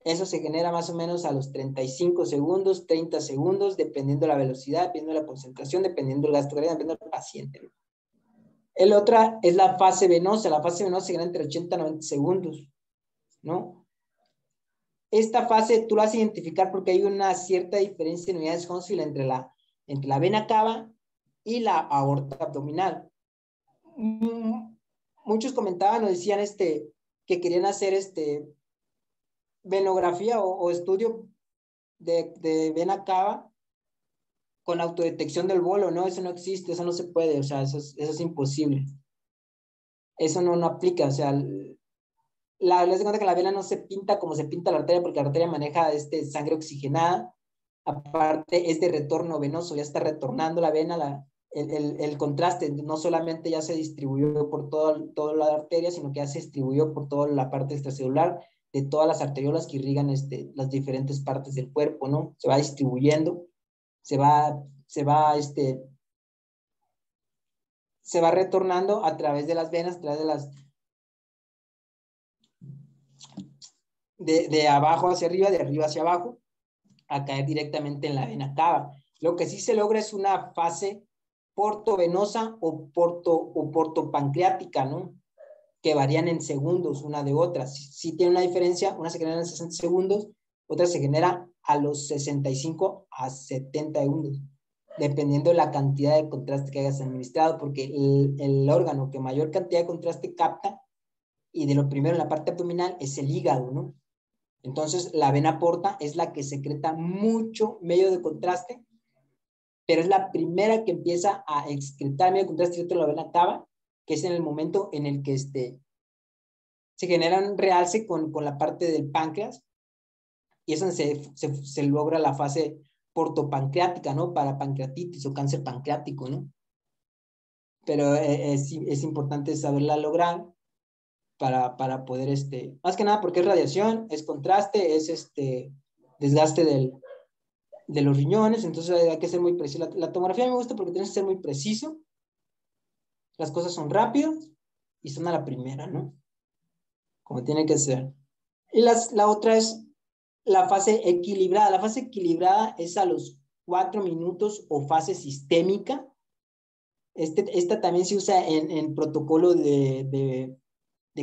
Eso se genera más o menos a los 35 segundos, 30 segundos, dependiendo de la velocidad, dependiendo de la concentración, dependiendo del gasto cardíaco, dependiendo del paciente, ¿no? El otra es la fase venosa. La fase venosa se genera entre 80 y 90 segundos, ¿no? Esta fase tú la vas a identificar porque hay una cierta diferencia en unidades Hounsfield entre la vena cava y la aorta abdominal. Muchos comentaban o decían que querían hacer venografía o estudio de vena cava con autodetección del bolo, ¿no? Eso no existe, eso no se puede, o sea, eso es imposible. Eso no aplica, o sea, les de cuenta que la vena no se pinta como se pinta la arteria, porque la arteria maneja sangre oxigenada, aparte es de retorno venoso, ya está retornando la vena, el contraste no solamente ya se distribuyó por toda la arteria, sino que ya se distribuyó por toda la parte extracelular de todas las arteriolas que irrigan las diferentes partes del cuerpo, ¿no? Se va distribuyendo, se va retornando a través de las venas, a través de abajo hacia arriba, de arriba hacia abajo, a caer directamente en la vena cava. Lo que sí se logra es una fase portovenosa o portopancreática, ¿no? Que varían en segundos una de otra. Sí tiene una diferencia, una se genera en 60 segundos, otra se genera a los 65 a 70 segundos, dependiendo de la cantidad de contraste que hayas administrado, porque el órgano que mayor cantidad de contraste capta, y de lo primero en la parte abdominal, es el hígado, ¿no? Entonces, la vena porta es la que secreta mucho medio de contraste, pero es la primera que empieza a excretar medio de contraste, y otra la vena cava, que es en el momento en el que se genera un realce con la parte del páncreas, y es donde se logra la fase portopancreática, ¿no? Para pancreatitis o cáncer pancreático, ¿no? Pero es importante saberla lograr para poder, más que nada porque es radiación, es contraste, es desgaste de los riñones, entonces hay que ser muy preciso. La tomografía me gusta porque tienes que ser muy preciso, las cosas son rápidas y son a la primera, ¿no? Como tiene que ser. Y la otra es la fase equilibrada. La fase equilibrada es a los 4 minutos o fase sistémica. Esta también se usa en protocolo de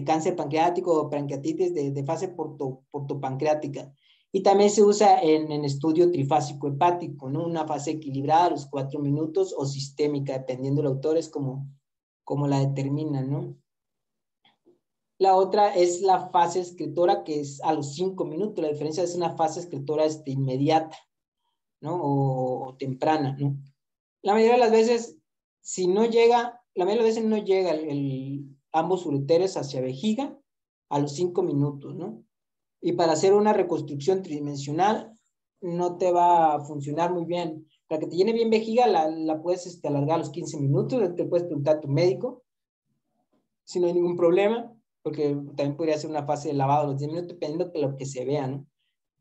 cáncer pancreático o pancreatitis de fase portopancreática. Y también se usa en estudio trifásico hepático, ¿no? Una fase equilibrada a los 4 minutos o sistémica, dependiendo del autor, es como la determinan, ¿no? La otra es la fase excretora, que es a los 5 minutos. La diferencia es una fase excretora inmediata, ¿no? O temprana, ¿no? La mayoría de las veces, si no llega, la mayoría de las veces no llega ambos ureteres hacia vejiga a los 5 minutos, ¿no? Y para hacer una reconstrucción tridimensional no te va a funcionar muy bien. Para que te llene bien vejiga, la puedes alargar a los 15 minutos, te puedes preguntar a tu médico si no hay ningún problema, porque también podría ser una fase de lavado a los 10 minutos, dependiendo de lo que se vea, ¿no?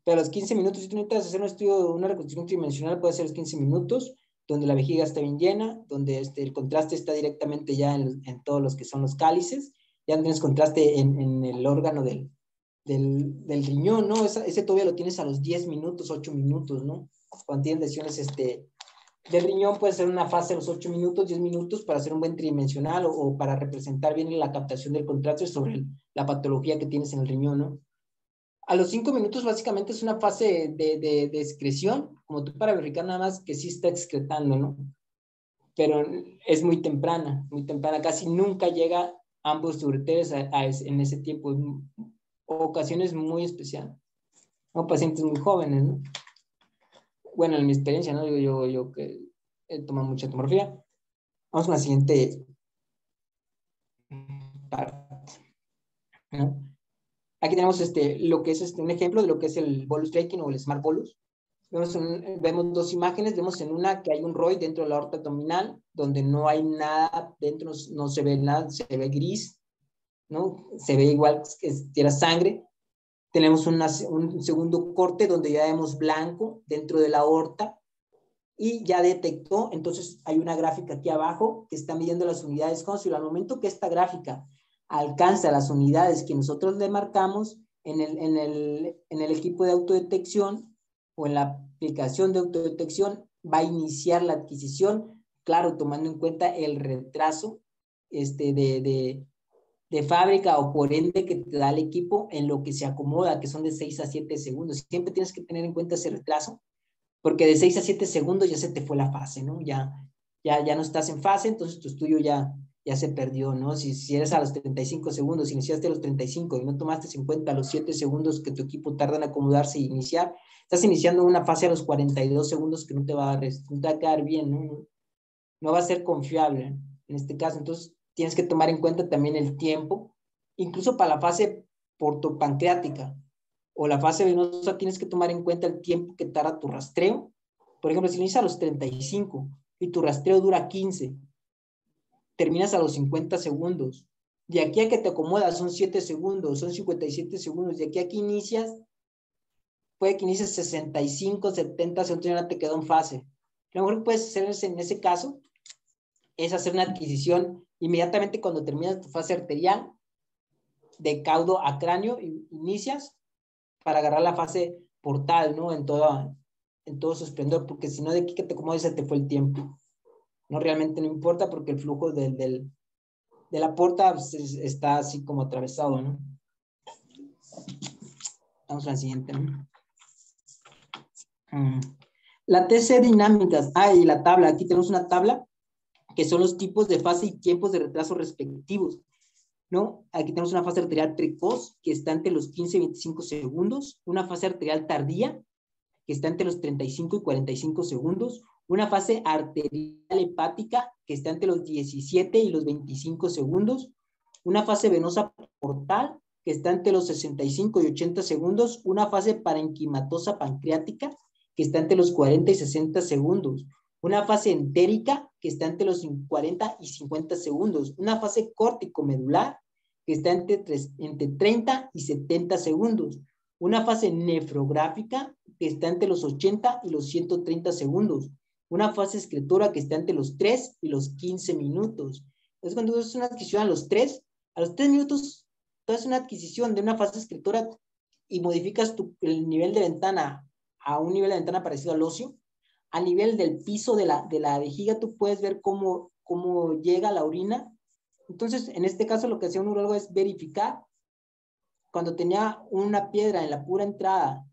Pero a los 15 minutos, si tú necesitas hacer un estudio, una reconstrucción tridimensional, puede ser los 15 minutos, donde la vejiga está bien llena, donde el contraste está directamente ya en todos los que son los cálices, ya no tienes contraste en el órgano del riñón, ¿no? Ese todavía lo tienes a los 10 minutos, 8 minutos, ¿no? Cuando tienes lesiones del riñón puede ser una fase de los 8 minutos, 10 minutos para hacer un buen tridimensional o para representar bien la captación del contraste sobre la patología que tienes en el riñón, ¿no? A los 5 minutos básicamente es una fase de excreción, como tú para verificar nada más que sí está excretando, ¿no? Pero es muy temprana, casi nunca llega ambos ureteres en ese tiempo, ocasiones muy especiales, o pacientes muy jóvenes, ¿no? Bueno, en mi experiencia, ¿no? Yo que he tomado mucha tomografía. Vamos a la siguiente parte, ¿no? Aquí tenemos lo que es un ejemplo de lo que es el bolus tracking o el smart bolus. Vemos dos imágenes, vemos en una que hay un ROI dentro de la aorta abdominal, donde no hay nada dentro, no se ve nada, se ve gris, ¿no? Se ve igual que si era sangre. Tenemos un segundo corte donde ya vemos blanco dentro de la aorta y ya detectó, entonces hay una gráfica aquí abajo que está midiendo las unidades Hounsfield. Al momento que esta gráfica alcanza las unidades que nosotros le marcamos en el equipo de autodetección o en la aplicación de autodetección, va a iniciar la adquisición, claro, tomando en cuenta el retraso de fábrica o por ende que te da el equipo en lo que se acomoda, que son de 6 a 7 segundos. Siempre tienes que tener en cuenta ese retraso, porque de 6 a 7 segundos ya se te fue la fase, ¿no? Ya no estás en fase, entonces tu estudio ya se perdió, ¿no? Si eres a los 35 segundos, iniciaste a los 35 y no tomaste en cuenta los 7 segundos que tu equipo tarda en acomodarse y iniciar, estás iniciando una fase a los 42 segundos que no te va a quedar bien, ¿no? No va a ser confiable en este caso. Entonces, tienes que tomar en cuenta también el tiempo, incluso para la fase portopancreática o la fase venosa, tienes que tomar en cuenta el tiempo que tarda tu rastreo. Por ejemplo, si inicias a los 35 y tu rastreo dura 15, terminas a los 50 segundos. De aquí a que te acomodas son 7 segundos, son 57 segundos. De aquí a que inicias, puede que inicies 65, 70 segundos y ya te quedó en fase. Lo mejor que puedes hacer en ese caso es hacer una adquisición inmediatamente cuando terminas tu fase arterial, de caudo a cráneo, inicias para agarrar la fase portal, ¿no? En todo su esplendor, porque si no, de aquí que te acomodes se te fue el tiempo. No, realmente no importa porque el flujo de la porta pues, está así como atravesado, ¿no? Vamos a la siguiente, ¿no? La TC dinámicas. Y la tabla. Aquí tenemos una tabla que son los tipos de fase y tiempos de retraso respectivos, ¿no? Aquí tenemos una fase arterial precoz que está entre los 15 y 25 segundos, una fase arterial tardía que está entre los 35 y 45 segundos, una fase arterial hepática que está entre los 17 y los 25 segundos, una fase venosa portal que está entre los 65 y 80 segundos, una fase parenquimatosa pancreática que está entre los 40 y 60 segundos, una fase entérica que está entre los 40 y 50 segundos, una fase córtico-medular que está entre 30 y 70 segundos, una fase nefrográfica que está entre los 80 y los 130 segundos. Una fase excretora que está entre los 3 y los 15 minutos. Entonces, cuando tú haces una adquisición a los 3 minutos, tú haces una adquisición de una fase excretora y modificas el nivel de ventana a un nivel de ventana parecido al óseo. A nivel del piso de la vejiga, tú puedes ver cómo llega la orina. Entonces, en este caso, lo que hacía un urólogo es verificar cuando tenía una piedra en la pura entrada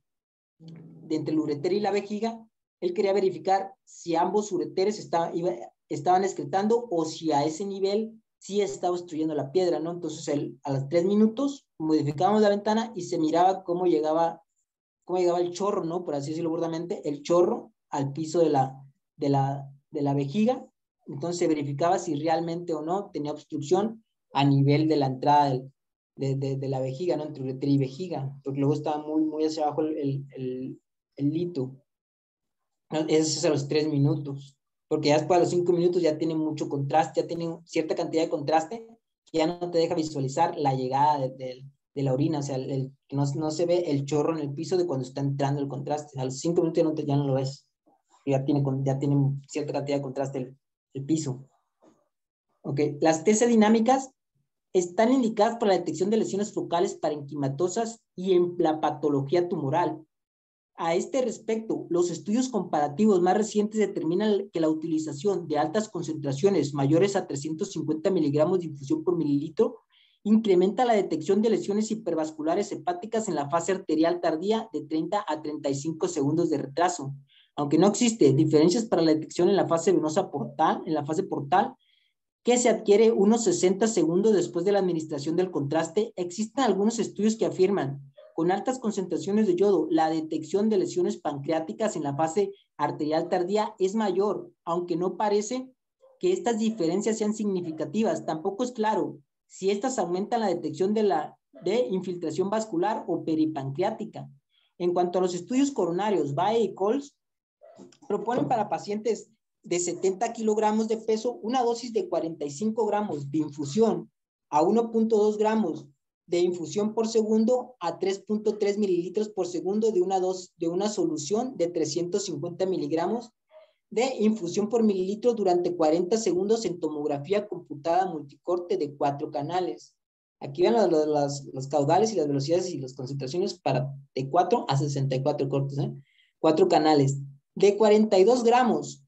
de entre el ureter y la vejiga. Él quería verificar si ambos ureteres estaban excretando o si a ese nivel sí estaba obstruyendo la piedra, ¿no? Entonces, a los 3 minutos modificábamos la ventana y se miraba cómo llegaba el chorro, ¿no? Por así decirlo burdamente, el chorro al piso de la vejiga. Entonces se verificaba si realmente o no tenía obstrucción a nivel de la entrada de la vejiga, ¿no? Entre ureter y vejiga, porque luego estaba muy hacia abajo el lito. Eso es a los 3 minutos, porque ya después a los 5 minutos ya tiene mucho contraste, ya tiene cierta cantidad de contraste que ya no te deja visualizar la llegada de la orina, o sea, no se ve el chorro en el piso de cuando está entrando el contraste. A los 5 minutos ya no lo ves, ya tiene cierta cantidad de contraste el piso. Ok, las TC dinámicas están indicadas para la detección de lesiones focales parenquimatosas y en la patología tumoral. A este respecto, los estudios comparativos más recientes determinan que la utilización de altas concentraciones mayores a 350 miligramos de infusión por mililitro incrementa la detección de lesiones hipervasculares hepáticas en la fase arterial tardía de 30 a 35 segundos de retraso. Aunque no existe diferencias para la detección en la fase venosa portal, que se adquiere unos 60 segundos después de la administración del contraste, existen algunos estudios que afirman con altas concentraciones de yodo, la detección de lesiones pancreáticas en la fase arterial tardía es mayor, aunque no parece que estas diferencias sean significativas. Tampoco es claro si estas aumentan la detección de infiltración vascular o peripancreática. En cuanto a los estudios coronarios, Bae y Coles proponen para pacientes de 70 kilogramos de peso una dosis de 45 gramos de infusión a 1.2 gramos de infusión por segundo a 3.3 mililitros por segundo de una solución de 350 miligramos de infusión por mililitro durante 40 segundos en tomografía computada multicorte de 4 canales. Aquí ven los caudales y las velocidades y las concentraciones de 4 a 64 cortes, 4 canales. De 42 gramos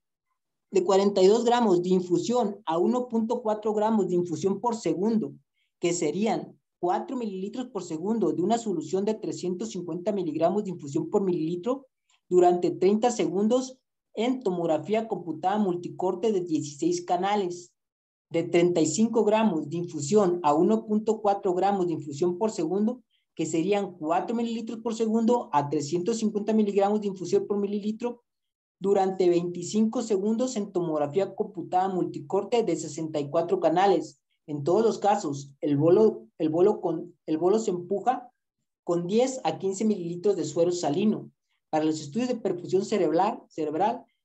de infusión a 1.4 gramos de infusión por segundo, que serían 4 mililitros por segundo de una solución de 350 miligramos de infusión por mililitro durante 30 segundos en tomografía computada multicorte de 16 canales. De 35 gramos de infusión a 1.4 gramos de infusión por segundo, que serían 4 mililitros por segundo a 350 miligramos de infusión por mililitro durante 25 segundos en tomografía computada multicorte de 64 canales. En todos los casos, el bolo se empuja con 10 a 15 mililitros de suero salino. Para los estudios de perfusión cerebral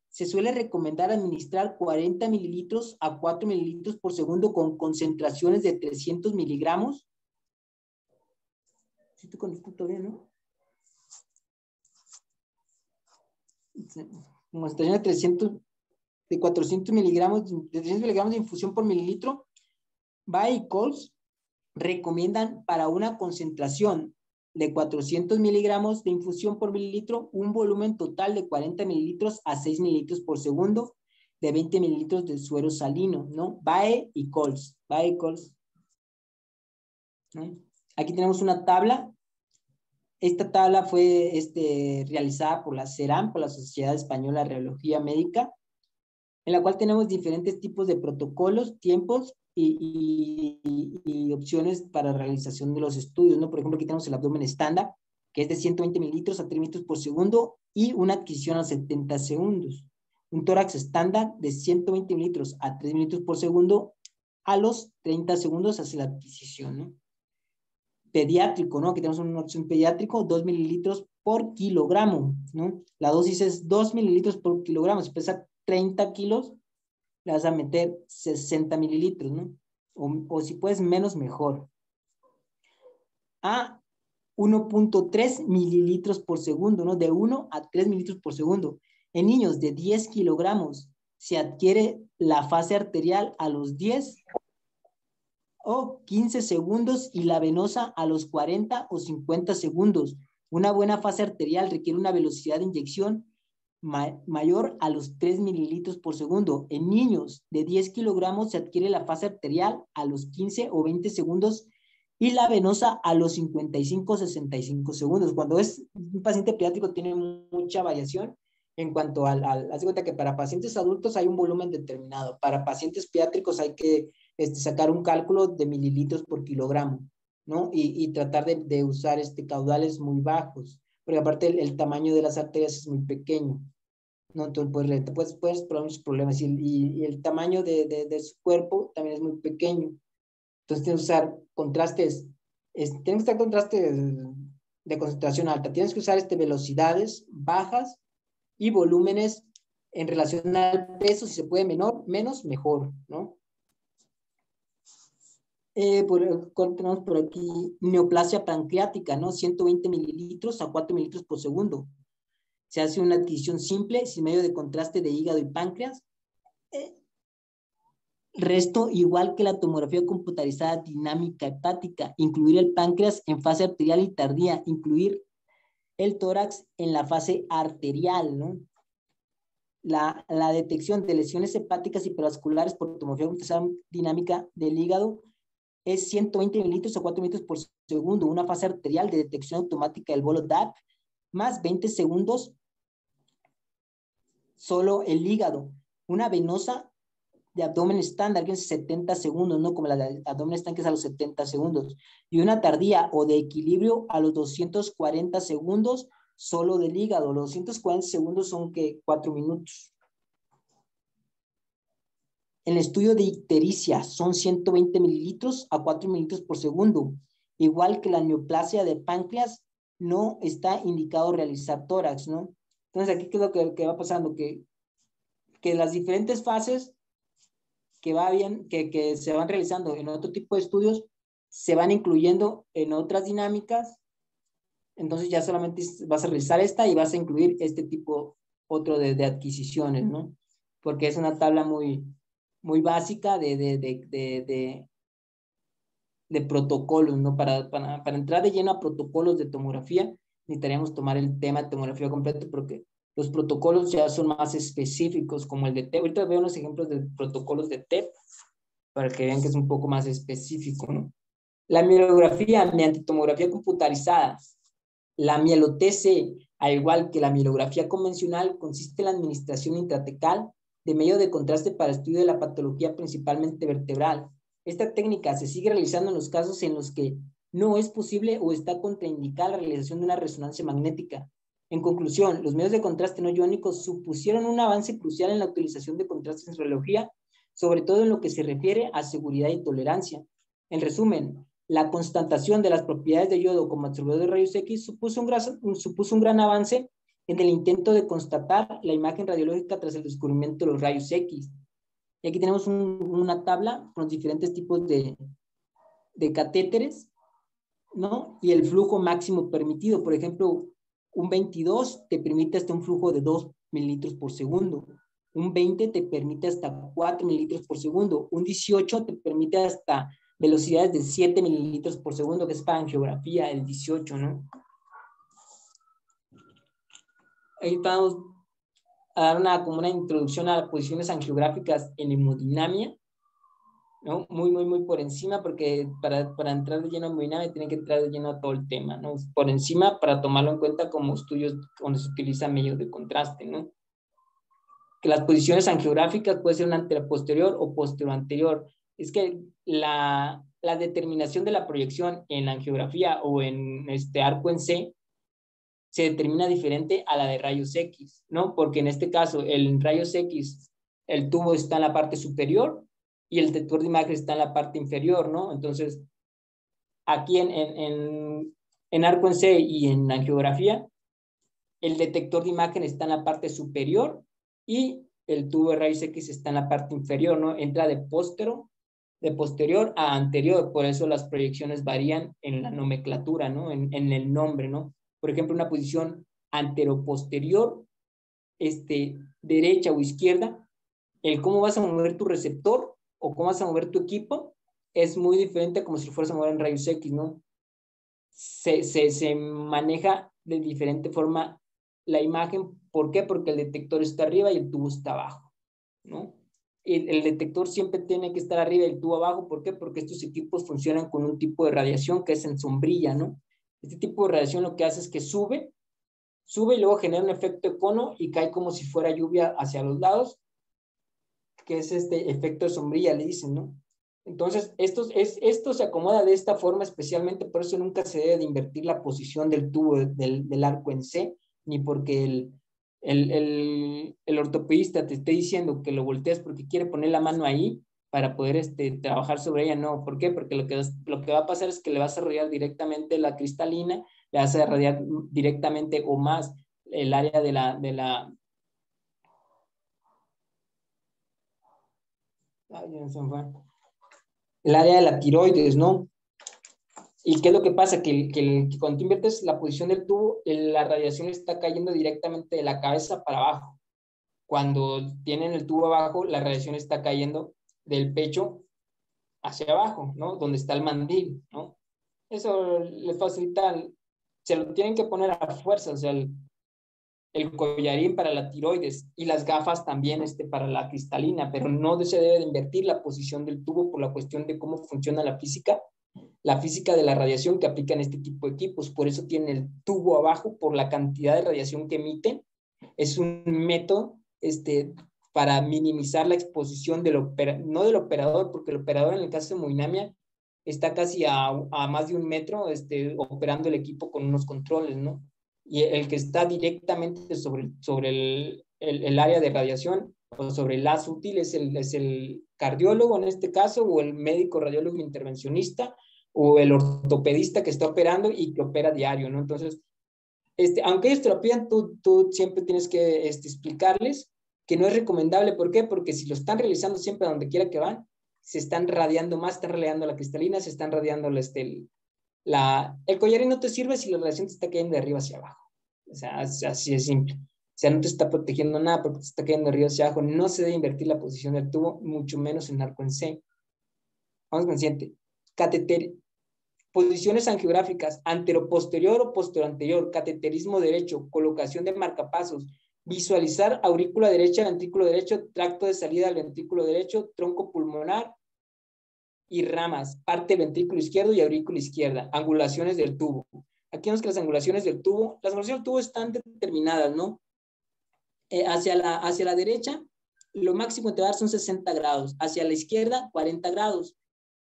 se suele recomendar administrar 40 mililitros a 4 mililitros por segundo con concentraciones de 300 miligramos. ¿Sí te conecto bien, no? Concentración de 400 miligramos de infusión por mililitro. Bae y Coles recomiendan para una concentración de 400 miligramos de infusión por mililitro un volumen total de 40 mililitros a 6 mililitros por segundo de 20 mililitros de suero salino, ¿no? Bae y Coles. ¿No? Aquí tenemos una tabla. Esta tabla fue realizada por la SERAM, por la Sociedad Española de Radiología Médica, en la cual tenemos diferentes tipos de protocolos, tiempos y opciones para realización de los estudios, ¿no? Por ejemplo, aquí tenemos el abdomen estándar, que es de 120 mililitros a 3 mililitros por segundo y una adquisición a 70 segundos. Un tórax estándar de 120 mililitros a 3 mililitros por segundo a los 30 segundos hace la adquisición, ¿no? Pediátrico, ¿no? Aquí tenemos una opción pediátrico, 2 mililitros por kilogramo, ¿no? La dosis es 2 mililitros por kilogramo. Si pesa 30 kilos, le vas a meter 60 mililitros, ¿no? O si puedes menos, mejor. 1.3 mililitros por segundo, ¿no? De 1 a 3 mililitros por segundo. En niños de 10 kilogramos se adquiere la fase arterial a los 10 o 15 segundos y la venosa a los 40 o 50 segundos. Una buena fase arterial requiere una velocidad de inyección mayor a los 3 mililitros por segundo. En niños de 10 kilogramos se adquiere la fase arterial a los 15 o 20 segundos y la venosa a los 55 o 65 segundos. Cuando es un paciente pediátrico tiene mucha variación en cuanto haz de cuenta que para pacientes adultos hay un volumen determinado. Para pacientes pediátricos hay que sacar un cálculo de mililitros por kilogramo, ¿no? Y tratar de usar caudales muy bajos, porque aparte el tamaño de las arterias es muy pequeño, ¿no? Entonces puedes probar muchos problemas y el tamaño de su cuerpo también es muy pequeño. Entonces tienes que usar contrastes, tienes que usar contrastes de concentración alta, tienes que usar velocidades bajas y volúmenes en relación al peso, si se puede menos, mejor, ¿no? Tenemos por aquí neoplasia pancreática, ¿no? 120 mililitros a 4 mililitros por segundo. Se hace una adquisición simple sin medio de contraste de hígado y páncreas. Resto igual que la tomografía computarizada dinámica hepática, incluir el páncreas en fase arterial y tardía, incluir el tórax en la fase arterial, ¿no? La detección de lesiones hepáticas hipervasculares por tomografía computarizada dinámica del hígado es 120 mililitros a 4 mililitros por segundo, una fase arterial de detección automática del bolo DAP, más 20 segundos solo el hígado. Una venosa de abdomen estándar, que es 70 segundos, ¿no? Como la de abdomen estándar, que es a los 70 segundos. Y una tardía o de equilibrio a los 240 segundos solo del hígado. Los 240 segundos son, ¿qué? 4 minutos. En el estudio de ictericia son 120 mililitros a 4 mililitros por segundo. Igual que la neoplasia de páncreas, no está indicado realizar tórax, ¿no? Entonces, aquí, ¿qué es lo que va pasando? Que las diferentes fases que se van realizando en otro tipo de estudios se van incluyendo en otras dinámicas. Entonces, ya solamente vas a realizar esta y vas a incluir este tipo otro de adquisiciones, ¿no? Porque es una tabla muy básica de protocolos, ¿no? Para entrar de lleno a protocolos de tomografía, necesitaríamos tomar el tema de tomografía completo porque los protocolos ya son más específicos, como el de TEP. Ahorita veo unos ejemplos de protocolos de TEP para que vean que es un poco más específico, ¿no? La mielografía mediante tomografía computarizada, la mielo-TC, al igual que la mielografía convencional, consiste en la administración intratecal de medio de contraste para estudio de la patología principalmente vertebral. Esta técnica se sigue realizando en los casos en los que no es posible o está contraindicada la realización de una resonancia magnética. En conclusión, los medios de contraste no iónicos supusieron un avance crucial en la utilización de contrastes en radiología, sobre todo en lo que se refiere a seguridad y tolerancia. En resumen, la constatación de las propiedades de yodo como absorbedor de rayos X supuso un gran avance en el intento de constatar la imagen radiológica tras el descubrimiento de los rayos X. Y aquí tenemos una tabla con los diferentes tipos de catéteres, ¿no? Y el flujo máximo permitido. Por ejemplo, un 22 te permite hasta un flujo de 2 mililitros por segundo. Un 20 te permite hasta 4 mililitros por segundo. Un 18 te permite hasta velocidades de 7 mililitros por segundo, que es para angiografía, el 18, ¿no? Ahí vamos a dar como una introducción a posiciones angiográficas en hemodinamia, ¿no? Muy por encima, porque para entrar de lleno en hemodinamia tiene que entrar de lleno a todo el tema, ¿no? Por encima para tomarlo en cuenta como estudios donde se utiliza medios de contraste, ¿no? Que las posiciones angiográficas puede ser una anteroposterior o posterior-anterior. Es que la determinación de la proyección en la angiografía o en arco en C se determina diferente a la de rayos X, ¿no? Porque en este caso, en rayos X, el tubo está en la parte superior y el detector de imagen está en la parte inferior, ¿no? Entonces, aquí en arco en C y en angiografía, el detector de imagen está en la parte superior y el tubo de rayos X está en la parte inferior, ¿no? Entra de póstero de posterior a anterior, por eso las proyecciones varían en la nomenclatura, ¿no? En el nombre, ¿no? Por ejemplo, una posición anteroposterior, derecha o izquierda, el cómo vas a mover tu receptor o cómo vas a mover tu equipo es muy diferente como si lo fueras a mover en rayos X, ¿no? Se maneja de diferente forma la imagen. ¿Por qué? Porque el detector está arriba y el tubo está abajo, ¿no? El detector siempre tiene que estar arriba y el tubo abajo. ¿Por qué? Porque estos equipos funcionan con un tipo de radiación que es en sombrilla, ¿no? Este tipo de radiación lo que hace es que sube y luego genera un efecto de cono y cae como si fuera lluvia hacia los lados, que es este efecto de sombrilla, le dicen, ¿no? Entonces, esto se acomoda de esta forma especialmente, por eso nunca se debe de invertir la posición del tubo del arco en C, ni porque el ortopedista te esté diciendo que lo volteas porque quiere poner la mano ahí para poder trabajar sobre ella. No, ¿por qué? Porque lo que va a pasar es que le vas a radiar directamente la cristalina, le vas a radiar directamente o más el área el área de la tiroides, ¿no? ¿Y qué es lo que pasa? Que cuando tú inviertes la posición del tubo, la radiación está cayendo directamente de la cabeza para abajo. Cuando tienen el tubo abajo, la radiación está cayendo del pecho hacia abajo, ¿no? Donde está el mandil, ¿no? Eso les facilita, se lo tienen que poner a fuerza, o sea, el collarín para la tiroides y las gafas también para la cristalina, pero no se debe de invertir la posición del tubo por la cuestión de cómo funciona la física de la radiación que aplican este tipo de equipos. Por eso tienen el tubo abajo, por la cantidad de radiación que emiten. Es un método para minimizar la exposición no del operador, porque el operador en el caso de hemodinamia está casi a más de 1 metro operando el equipo con unos controles, ¿no? Y el que está directamente sobre el área de radiación o sobre el haz útil es el cardiólogo en este caso, o el médico radiólogo intervencionista, o el ortopedista que está operando y que opera diario, ¿no? Entonces, aunque ellos te lo pidan, tú siempre tienes que explicarles que no es recomendable. ¿Por qué? Porque si lo están realizando siempre a donde quiera que van, se están radiando más, están radiando la cristalina, se están radiando el collarín no te sirve si la radiación te está cayendo de arriba hacia abajo. O sea, así es simple. O sea, no te está protegiendo nada porque te está cayendo de arriba hacia abajo. No se debe invertir la posición del tubo, mucho menos en arco en C. Vamos con el siguiente. Cateter. Posiciones angiográficas, anteroposterior o posteroanterior, cateterismo derecho, colocación de marcapasos, visualizar aurícula derecha, ventrículo derecho, tracto de salida del ventrículo derecho, tronco pulmonar y ramas, parte del ventrículo izquierdo y aurícula izquierda, angulaciones del tubo. Aquí vemos que las angulaciones del tubo están determinadas, ¿no? Hacia la derecha, lo máximo que te va a dar son 60 grados, hacia la izquierda, 40 grados.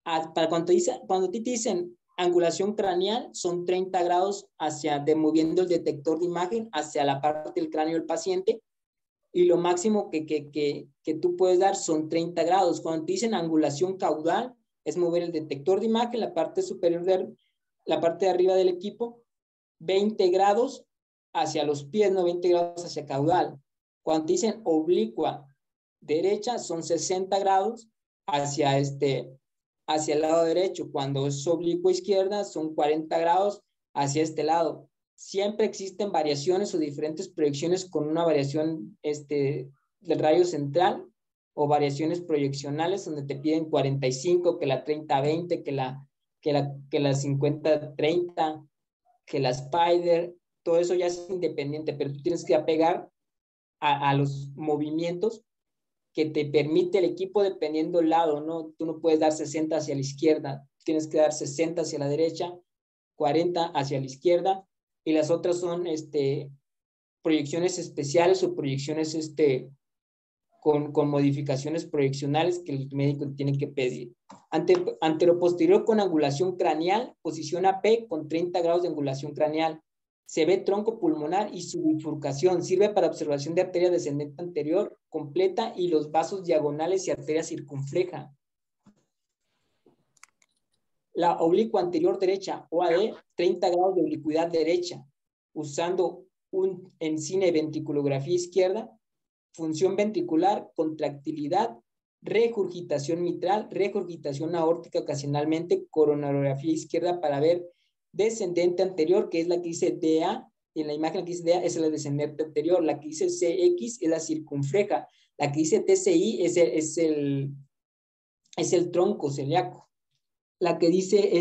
Para cuando te dicen angulación craneal, son 30 grados moviendo el detector de imagen hacia la parte del cráneo del paciente, y lo máximo que tú puedes dar son 30 grados. Cuando te dicen angulación caudal, es mover el detector de imagen, la parte superior, la parte de arriba del equipo, 20 grados hacia los pies, no 20 grados hacia caudal. Cuando te dicen oblicua derecha, son 60 grados hacia el lado derecho. Cuando es oblicua izquierda, son 40 grados hacia este lado. Siempre existen variaciones o diferentes proyecciones con una variación del rayo central, o variaciones proyeccionales donde te piden 45, que la 30-20, que la 50-30, que la Spider. Todo eso ya es independiente, pero tú tienes que apegar a los movimientos que te permite el equipo dependiendo del lado, ¿no? Tú no puedes dar 60 hacia la izquierda, tienes que dar 60 hacia la derecha, 40 hacia la izquierda, y las otras son proyecciones especiales o proyecciones con modificaciones proyeccionales que el médico tiene que pedir. Anteroposterior con angulación craneal, posición AP con 30 grados de angulación craneal. Se ve tronco pulmonar y su bifurcación. Sirve para observación de arteria descendente anterior completa y los vasos diagonales y arteria circunfleja. La oblicua anterior derecha, OAD, 30 grados de oblicuidad derecha, usando un encine de ventriculografía izquierda, función ventricular, contractilidad regurgitación mitral, regurgitación aórtica ocasionalmente, coronarografía izquierda para ver descendente anterior, que es la que dice DA, y en la imagen que dice DA es la descendente anterior, la que dice CX es la circunfleja, la que dice TCI es el tronco celíaco, la que dice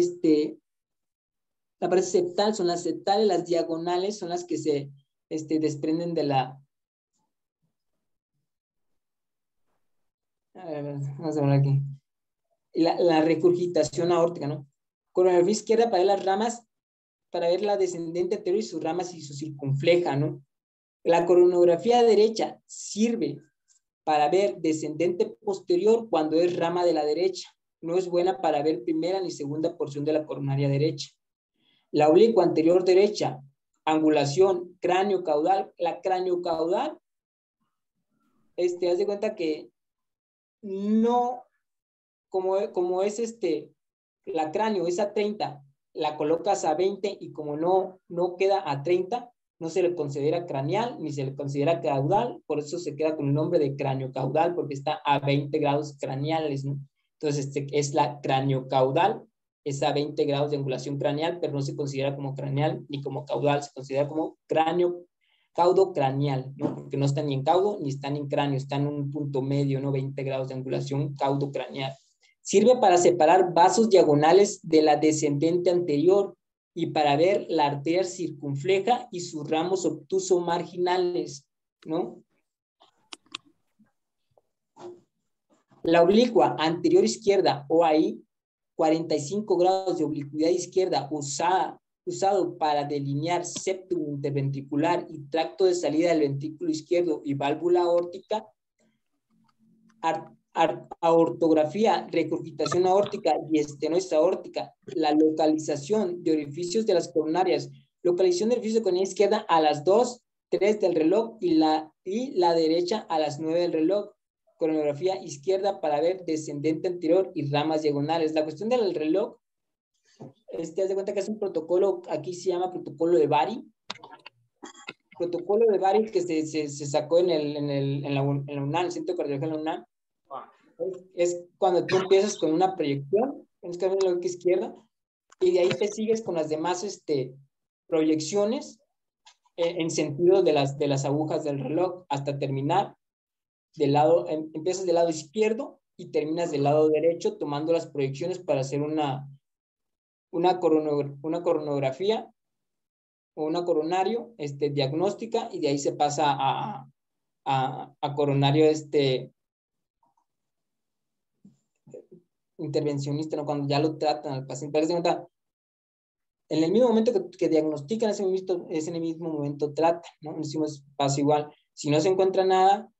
la pared septal son las septales, las diagonales son las que se desprenden de la... A ver, vamos a ver aquí. La regurgitación aórtica, ¿no? Coronarografía izquierda para ver las ramas, para ver la descendente anterior y sus ramas y su circunfleja, ¿no? La coronografía derecha sirve para ver descendente posterior cuando es rama de la derecha. No es buena para ver primera ni segunda porción de la coronaria derecha. La oblicua anterior derecha, angulación cráneo caudal. La cráneo caudal, haz de cuenta que no, como es la cráneo es a 30, la colocas a 20 y como no queda a 30, no se le considera craneal ni se le considera caudal, por eso se queda con el nombre de cráneo caudal, porque está a 20 grados craneales, ¿no? Entonces, es la cráneo caudal, es a 20 grados de angulación craneal, pero no se considera como craneal ni como caudal, se considera como caudo craneal, ¿no? Porque no está ni en caudo ni está en cráneo, está en un punto medio, ¿no? 20 grados de angulación caudo craneal. Sirve para separar vasos diagonales de la descendente anterior y para ver la arteria circunfleja y sus ramos obtuso marginales, ¿no? La oblicua anterior izquierda o ahí, 45 grados de oblicuidad izquierda usado para delinear septum interventricular y tracto de salida del ventrículo izquierdo y válvula aórtica. Aortografía, regurgitación aórtica y estenosis aórtica, la localización de orificios de las coronarias, localización de orificios de coronaria izquierda a las 2, 3 del reloj y la derecha a las 9 del reloj, coronografía izquierda para ver descendente anterior y ramas diagonales. La cuestión del reloj, haz de cuenta que es un protocolo, aquí se llama protocolo de Bari, que se sacó en la UNAM, el Centro de Cardiología de la UNAM. Es cuando tú empiezas con una proyección, tienes que ver la izquierda, y de ahí te sigues con las demás proyecciones en sentido de las agujas del reloj hasta terminar empiezas del lado izquierdo y terminas del lado derecho tomando las proyecciones para hacer una coronografía o una coronario diagnóstica, y de ahí se pasa a coronario intervencionista, ¿no? Cuando ya lo tratan al paciente. En el mismo momento que diagnostican, es en el mismo momento tratan, ¿no? Decimos, pasa igual. Si no se encuentra nada,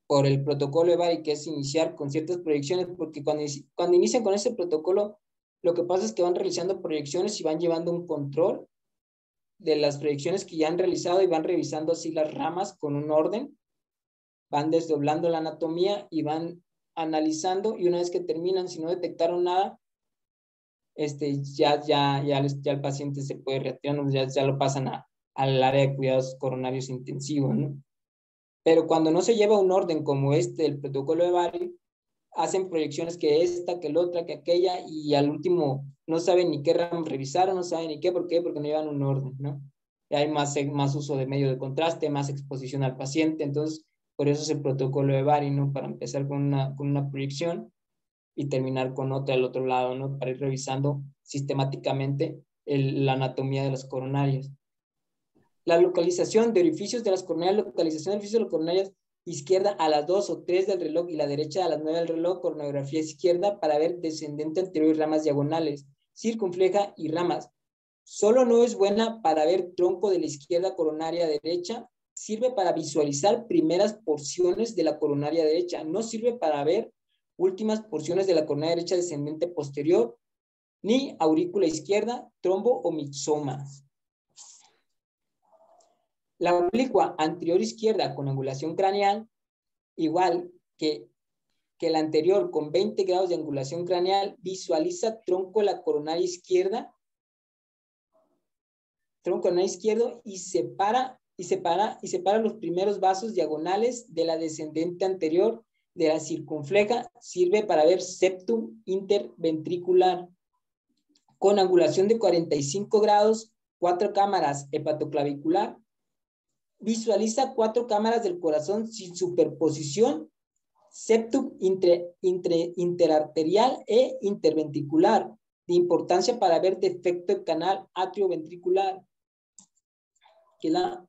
por el protocolo de Bari, que es iniciar con ciertas proyecciones, porque cuando inician con ese protocolo, lo que pasa es que van realizando proyecciones y van llevando un control de las proyecciones que ya han realizado y van revisando así las ramas con un orden, van desdoblando la anatomía y van analizando, y una vez que terminan, si no detectaron nada, ya el paciente se puede retirar, ¿no? ya lo pasan al área de cuidados coronarios intensivos, ¿no? Pero cuando no se lleva un orden como el protocolo de Bari, hacen proyecciones que esta, que la otra, que aquella, y al último no saben ni qué RAM revisaron, no saben ni qué, ¿por qué? Porque no llevan un orden, ¿no? Y hay más uso de medio de contraste, más exposición al paciente, entonces por eso es el protocolo de Bari, ¿no? Para empezar con una proyección y terminar con otra al otro lado, ¿no? Para ir revisando sistemáticamente la anatomía de las coronarias. La localización de orificios de las coronarias, localización de orificios de las coronarias izquierda a las 2 o 3 del reloj y la derecha a las 9 del reloj, coronografía izquierda para ver descendente anterior y ramas diagonales, circunfleja y ramas. Solo no es buena para ver tronco de la izquierda coronaria derecha, sirve para visualizar primeras porciones de la coronaria derecha, no sirve para ver últimas porciones de la coronaria derecha descendente posterior, ni aurícula izquierda, trombo o mixoma. La oblicua anterior izquierda con angulación craneal, igual que la anterior con 20 grados de angulación craneal, visualiza tronco de la coronaria izquierda, tronco coronario izquierdo, y separa los primeros vasos diagonales de la descendente anterior de la circunfleja sirve para ver septum interventricular. Con angulación de 45 grados, 4 cámaras hepatoclavicular. Visualiza 4 cámaras del corazón sin superposición, septum interarterial e interventricular, de importancia para ver defecto del canal atrioventricular, que es la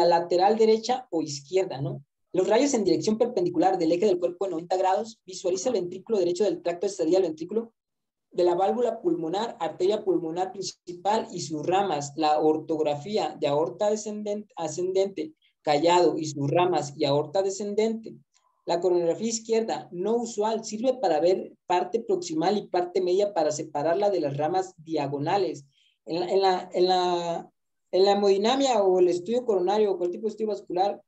lateral derecha o izquierda, ¿no? Los rayos en dirección perpendicular del eje del cuerpo de 90 grados, visualiza el ventrículo derecho del tracto de salida del ventrículo, de la válvula pulmonar, arteria pulmonar principal y sus ramas, la ortografía de aorta ascendente, callado y sus ramas y aorta descendente. La coronografía izquierda, no usual, sirve para ver parte proximal y parte media para separarla de las ramas diagonales. En la hemodinamia o el estudio coronario o cualquier tipo de estudio vascular,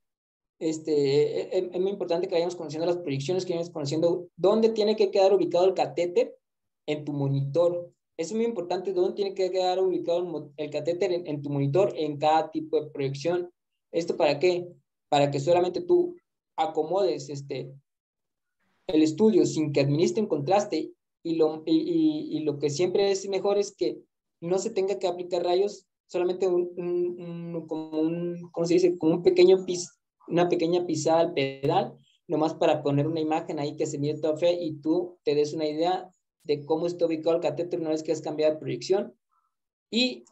es muy importante que vayamos conociendo las proyecciones, que vayamos conociendo dónde tiene que quedar ubicado el catéter en tu monitor. Es muy importante dónde tiene que quedar ubicado el catéter en tu monitor en cada tipo de proyección. ¿Esto para qué? Para que solamente tú acomodes el estudio sin que administren contraste y lo que siempre es mejor es que no se tenga que aplicar rayos, solamente ¿cómo se dice? Como una pequeña pisada al pedal, nomás para poner una imagen ahí que se mire toda fea y tú te des una idea de cómo está ubicado el catéter una vez que has cambiado de proyección. Y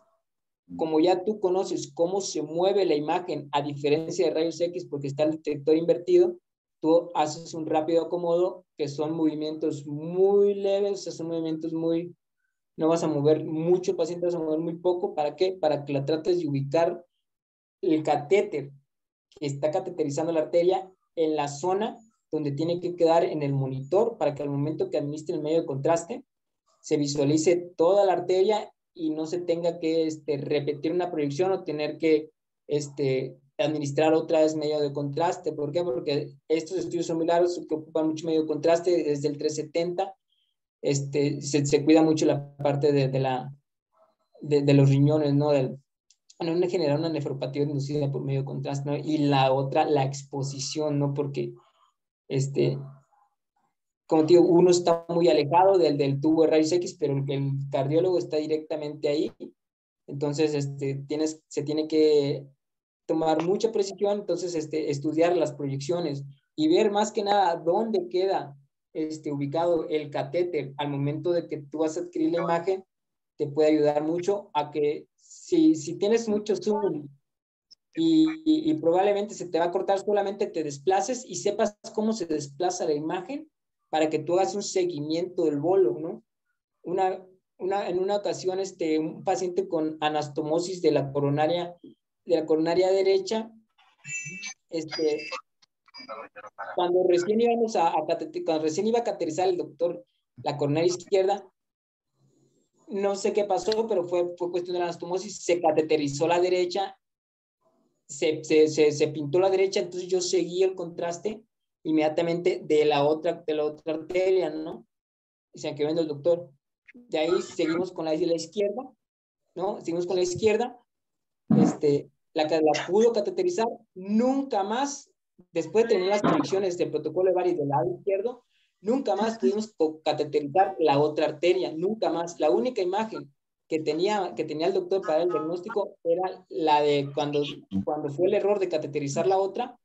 como ya tú conoces cómo se mueve la imagen a diferencia de rayos X porque está el detector invertido, tú haces un rápido acomodo que son movimientos muy leves, o sea, son movimientos muy, no vas a mover mucho el paciente, vas a mover muy poco. ¿Para qué? Para que la trates de ubicar el catéter que está cateterizando la arteria en la zona donde tiene que quedar en el monitor para que al momento que administre el medio de contraste se visualice toda la arteria y no se tenga que repetir una proyección o tener que administrar otra vez medio de contraste. ¿Por qué? Porque estos estudios son muy largos que ocupan mucho medio de contraste desde el 370. Se cuida mucho la parte de los riñones, ¿no? No generar una nefropatía inducida por medio de contraste, ¿no? Y la otra, la exposición, ¿no? Porque, como te digo, uno está muy alejado del tubo de rayos X, pero el cardiólogo está directamente ahí. Entonces, se tiene que tomar mucha precisión, entonces, estudiar las proyecciones y ver más que nada dónde queda ubicado el catéter al momento de que tú vas a adquirir la imagen, te puede ayudar mucho a que si tienes mucho zoom y probablemente se te va a cortar, solamente te desplaces y sepas cómo se desplaza la imagen para que tú hagas un seguimiento del bolo, ¿no? En una ocasión, un paciente con anastomosis de la coronaria derecha, cuando recién iba a cateterizar el doctor la coronaria izquierda, no sé qué pasó, pero fue cuestión de la anastomosis, se cateterizó la derecha, se pintó la derecha, entonces yo seguí el contraste inmediatamente de la otra arteria, ¿no? Y se quedó viendo el doctor. De ahí seguimos con la izquierda, ¿no? Seguimos con la izquierda, la pudo cateterizar, nunca más, después de terminar las proyecciones del protocolo de Bari del lado izquierdo, nunca más pudimos cateterizar la otra arteria, nunca más. La única imagen que tenía el doctor para el diagnóstico era la de cuando fue el error de cateterizar la otra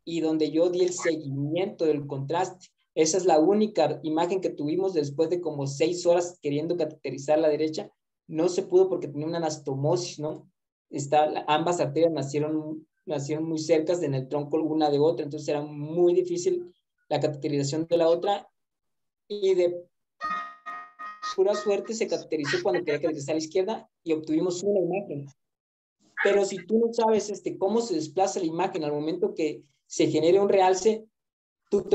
y donde yo di el seguimiento del contraste. Esa es la única imagen que tuvimos después de como 6 horas queriendo cateterizar la derecha. No se pudo porque tenía una anastomosis, ¿no? Ambas arterias nacieron muy cercas en el tronco una de otra, entonces era muy difícil la cateterización de la otra y de pura suerte se cateterizó cuando quería cateterizar a la izquierda y obtuvimos una imagen. Pero si tú no sabes cómo se desplaza la imagen al momento que se genere un realce, tú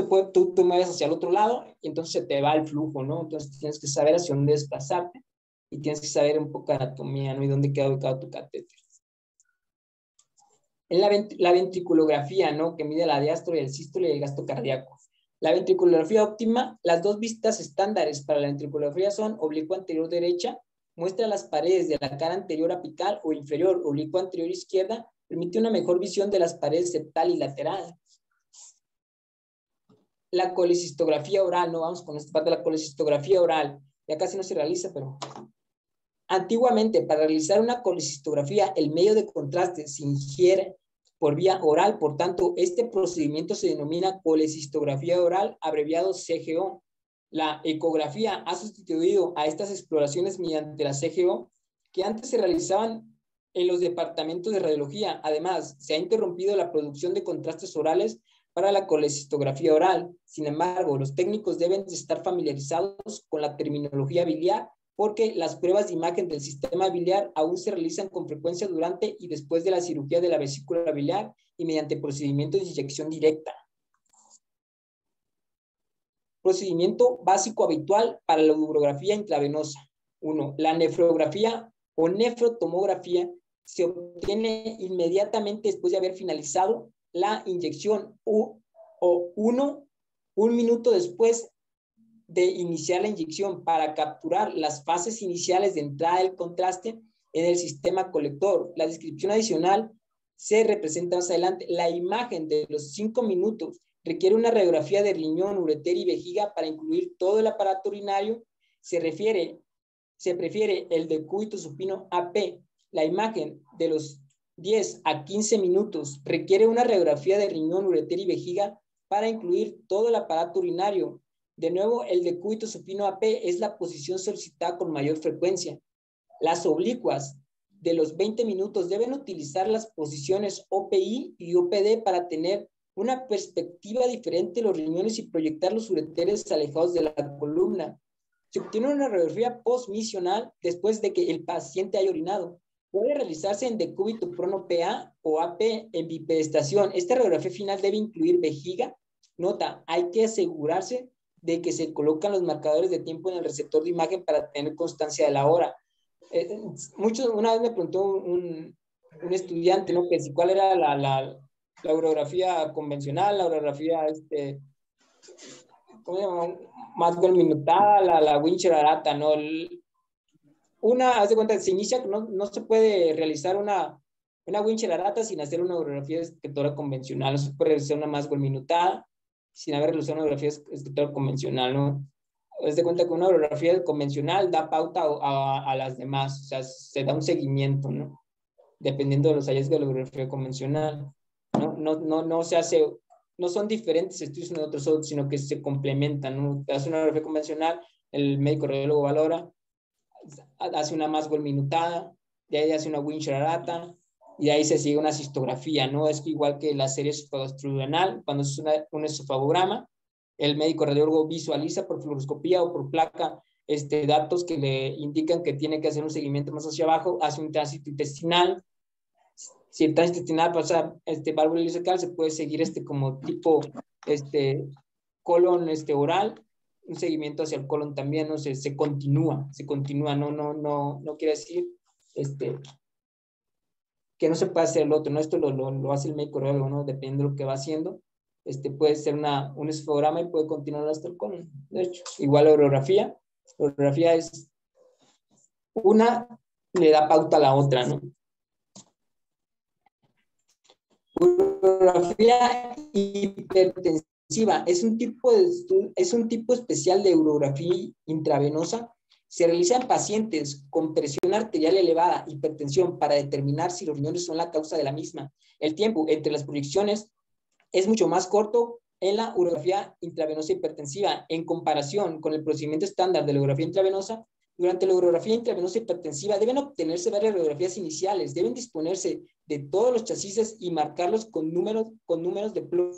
mueves hacia el otro lado y entonces se te va el flujo, ¿no? Entonces tienes que saber hacia dónde desplazarte y tienes que saber un poco de anatomía, ¿no? Y dónde queda ubicado tu catéter. En la ventriculografía, ¿no? Que mide la diástole, el sístole y el gasto cardíaco. La ventriculografía óptima, las dos vistas estándares para la ventriculografía son oblicuo anterior derecha, muestra las paredes de la cara anterior apical o inferior, oblicuo anterior izquierda, Permite una mejor visión de las paredes septal y lateral. La colecistografía oral, no vamos con esta parte de la colecistografía oral, ya casi no se realiza, pero antiguamente para realizar una colecistografía el medio de contraste se ingiere por vía oral, por tanto este procedimiento se denomina colecistografía oral, abreviado CGO. La ecografía ha sustituido a estas exploraciones mediante la CGO que antes se realizaban en los departamentos de radiología. Además, se ha interrumpido la producción de contrastes orales para la colecistografía oral. Sin embargo, los técnicos deben estar familiarizados con la terminología biliar porque las pruebas de imagen del sistema biliar aún se realizan con frecuencia durante y después de la cirugía de la vesícula biliar y mediante procedimientos de inyección directa. Procedimiento básico habitual para la urografía intravenosa. 1. La nefrografía o nefrotomografía se obtiene inmediatamente después de haber finalizado la inyección un minuto después de iniciar la inyección para capturar las fases iniciales de entrada del contraste en el sistema colector. La descripción adicional se representa más adelante. La imagen de los 5 minutos requiere una radiografía de riñón, ureter y vejiga para incluir todo el aparato urinario. Se prefiere el decúbito supino AP. La imagen de los 10 a 15 minutos requiere una radiografía de riñón, ureter y vejiga para incluir todo el aparato urinario. De nuevo, el decúbito supino AP es la posición solicitada con mayor frecuencia. Las oblicuas de los 20 minutos deben utilizar las posiciones OPI y OPD para tener una perspectiva diferente de los riñones y proyectar los ureteres alejados de la columna. Se obtiene una radiografía postmisional después de que el paciente haya orinado. Puede realizarse en decúbito prono PA o AP en bipedestación. Esta radiografía final debe incluir vejiga. Nota, hay que asegurarse de que se colocan los marcadores de tiempo en el receptor de imagen para tener constancia de la hora. Una vez me preguntó un estudiante, ¿no? Que si cuál era la urografía convencional, la urografía, ¿cómo se llama? Maxwell minutada, la Wincher Arata, ¿no? Haz de cuenta, se inicia, no se puede realizar una Wincher Arata sin hacer una urografía escritora convencional, no se puede realizar una Maxwell minutada sin haber realizado una urografía escritora convencional, ¿no? Haz de cuenta que una urografía convencional da pauta a las demás, o sea, se da un seguimiento, ¿no? Dependiendo de los hallazgos de la urografía convencional. No se hace, no son diferentes estudios unos de otros, sino que se complementan, ¿no? Te hace una urografía convencional, el médico radiólogo valora, hace una Maxwell minutada, de ahí hace una Wincher Arata, y de ahí se sigue una cistografía, ¿no? Es igual que la serie esofagostroduodenal, cuando es un esofagograma, el médico radiólogo visualiza por fluoroscopía o por placa datos que le indican que tiene que hacer un seguimiento más hacia abajo, hace un tránsito intestinal. Si el tránsito intestinal pasa válvula ileocecal, se puede seguir como tipo colon oral, un seguimiento hacia el colon también, ¿no? Se continúa, no quiere decir que no se puede hacer el otro, ¿no? Esto lo hace el médico radiólogo, ¿no? Dependiendo de lo que va haciendo. Puede ser un esfogograma y puede continuar hasta el colon. De hecho, igual la orografía. La orografía es una, le da pauta a la otra, ¿no? Urografía hipertensiva es un tipo especial de urografía intravenosa. Se realiza en pacientes con presión arterial elevada, hipertensión, para determinar si los riñones son la causa de la misma. El tiempo entre las proyecciones es mucho más corto en la urografía intravenosa hipertensiva en comparación con el procedimiento estándar de la urografía intravenosa. Durante la urografía intravenosa hipertensiva deben obtenerse varias radiografías iniciales, deben disponerse de todos los chasis y marcarlos con números de plomo.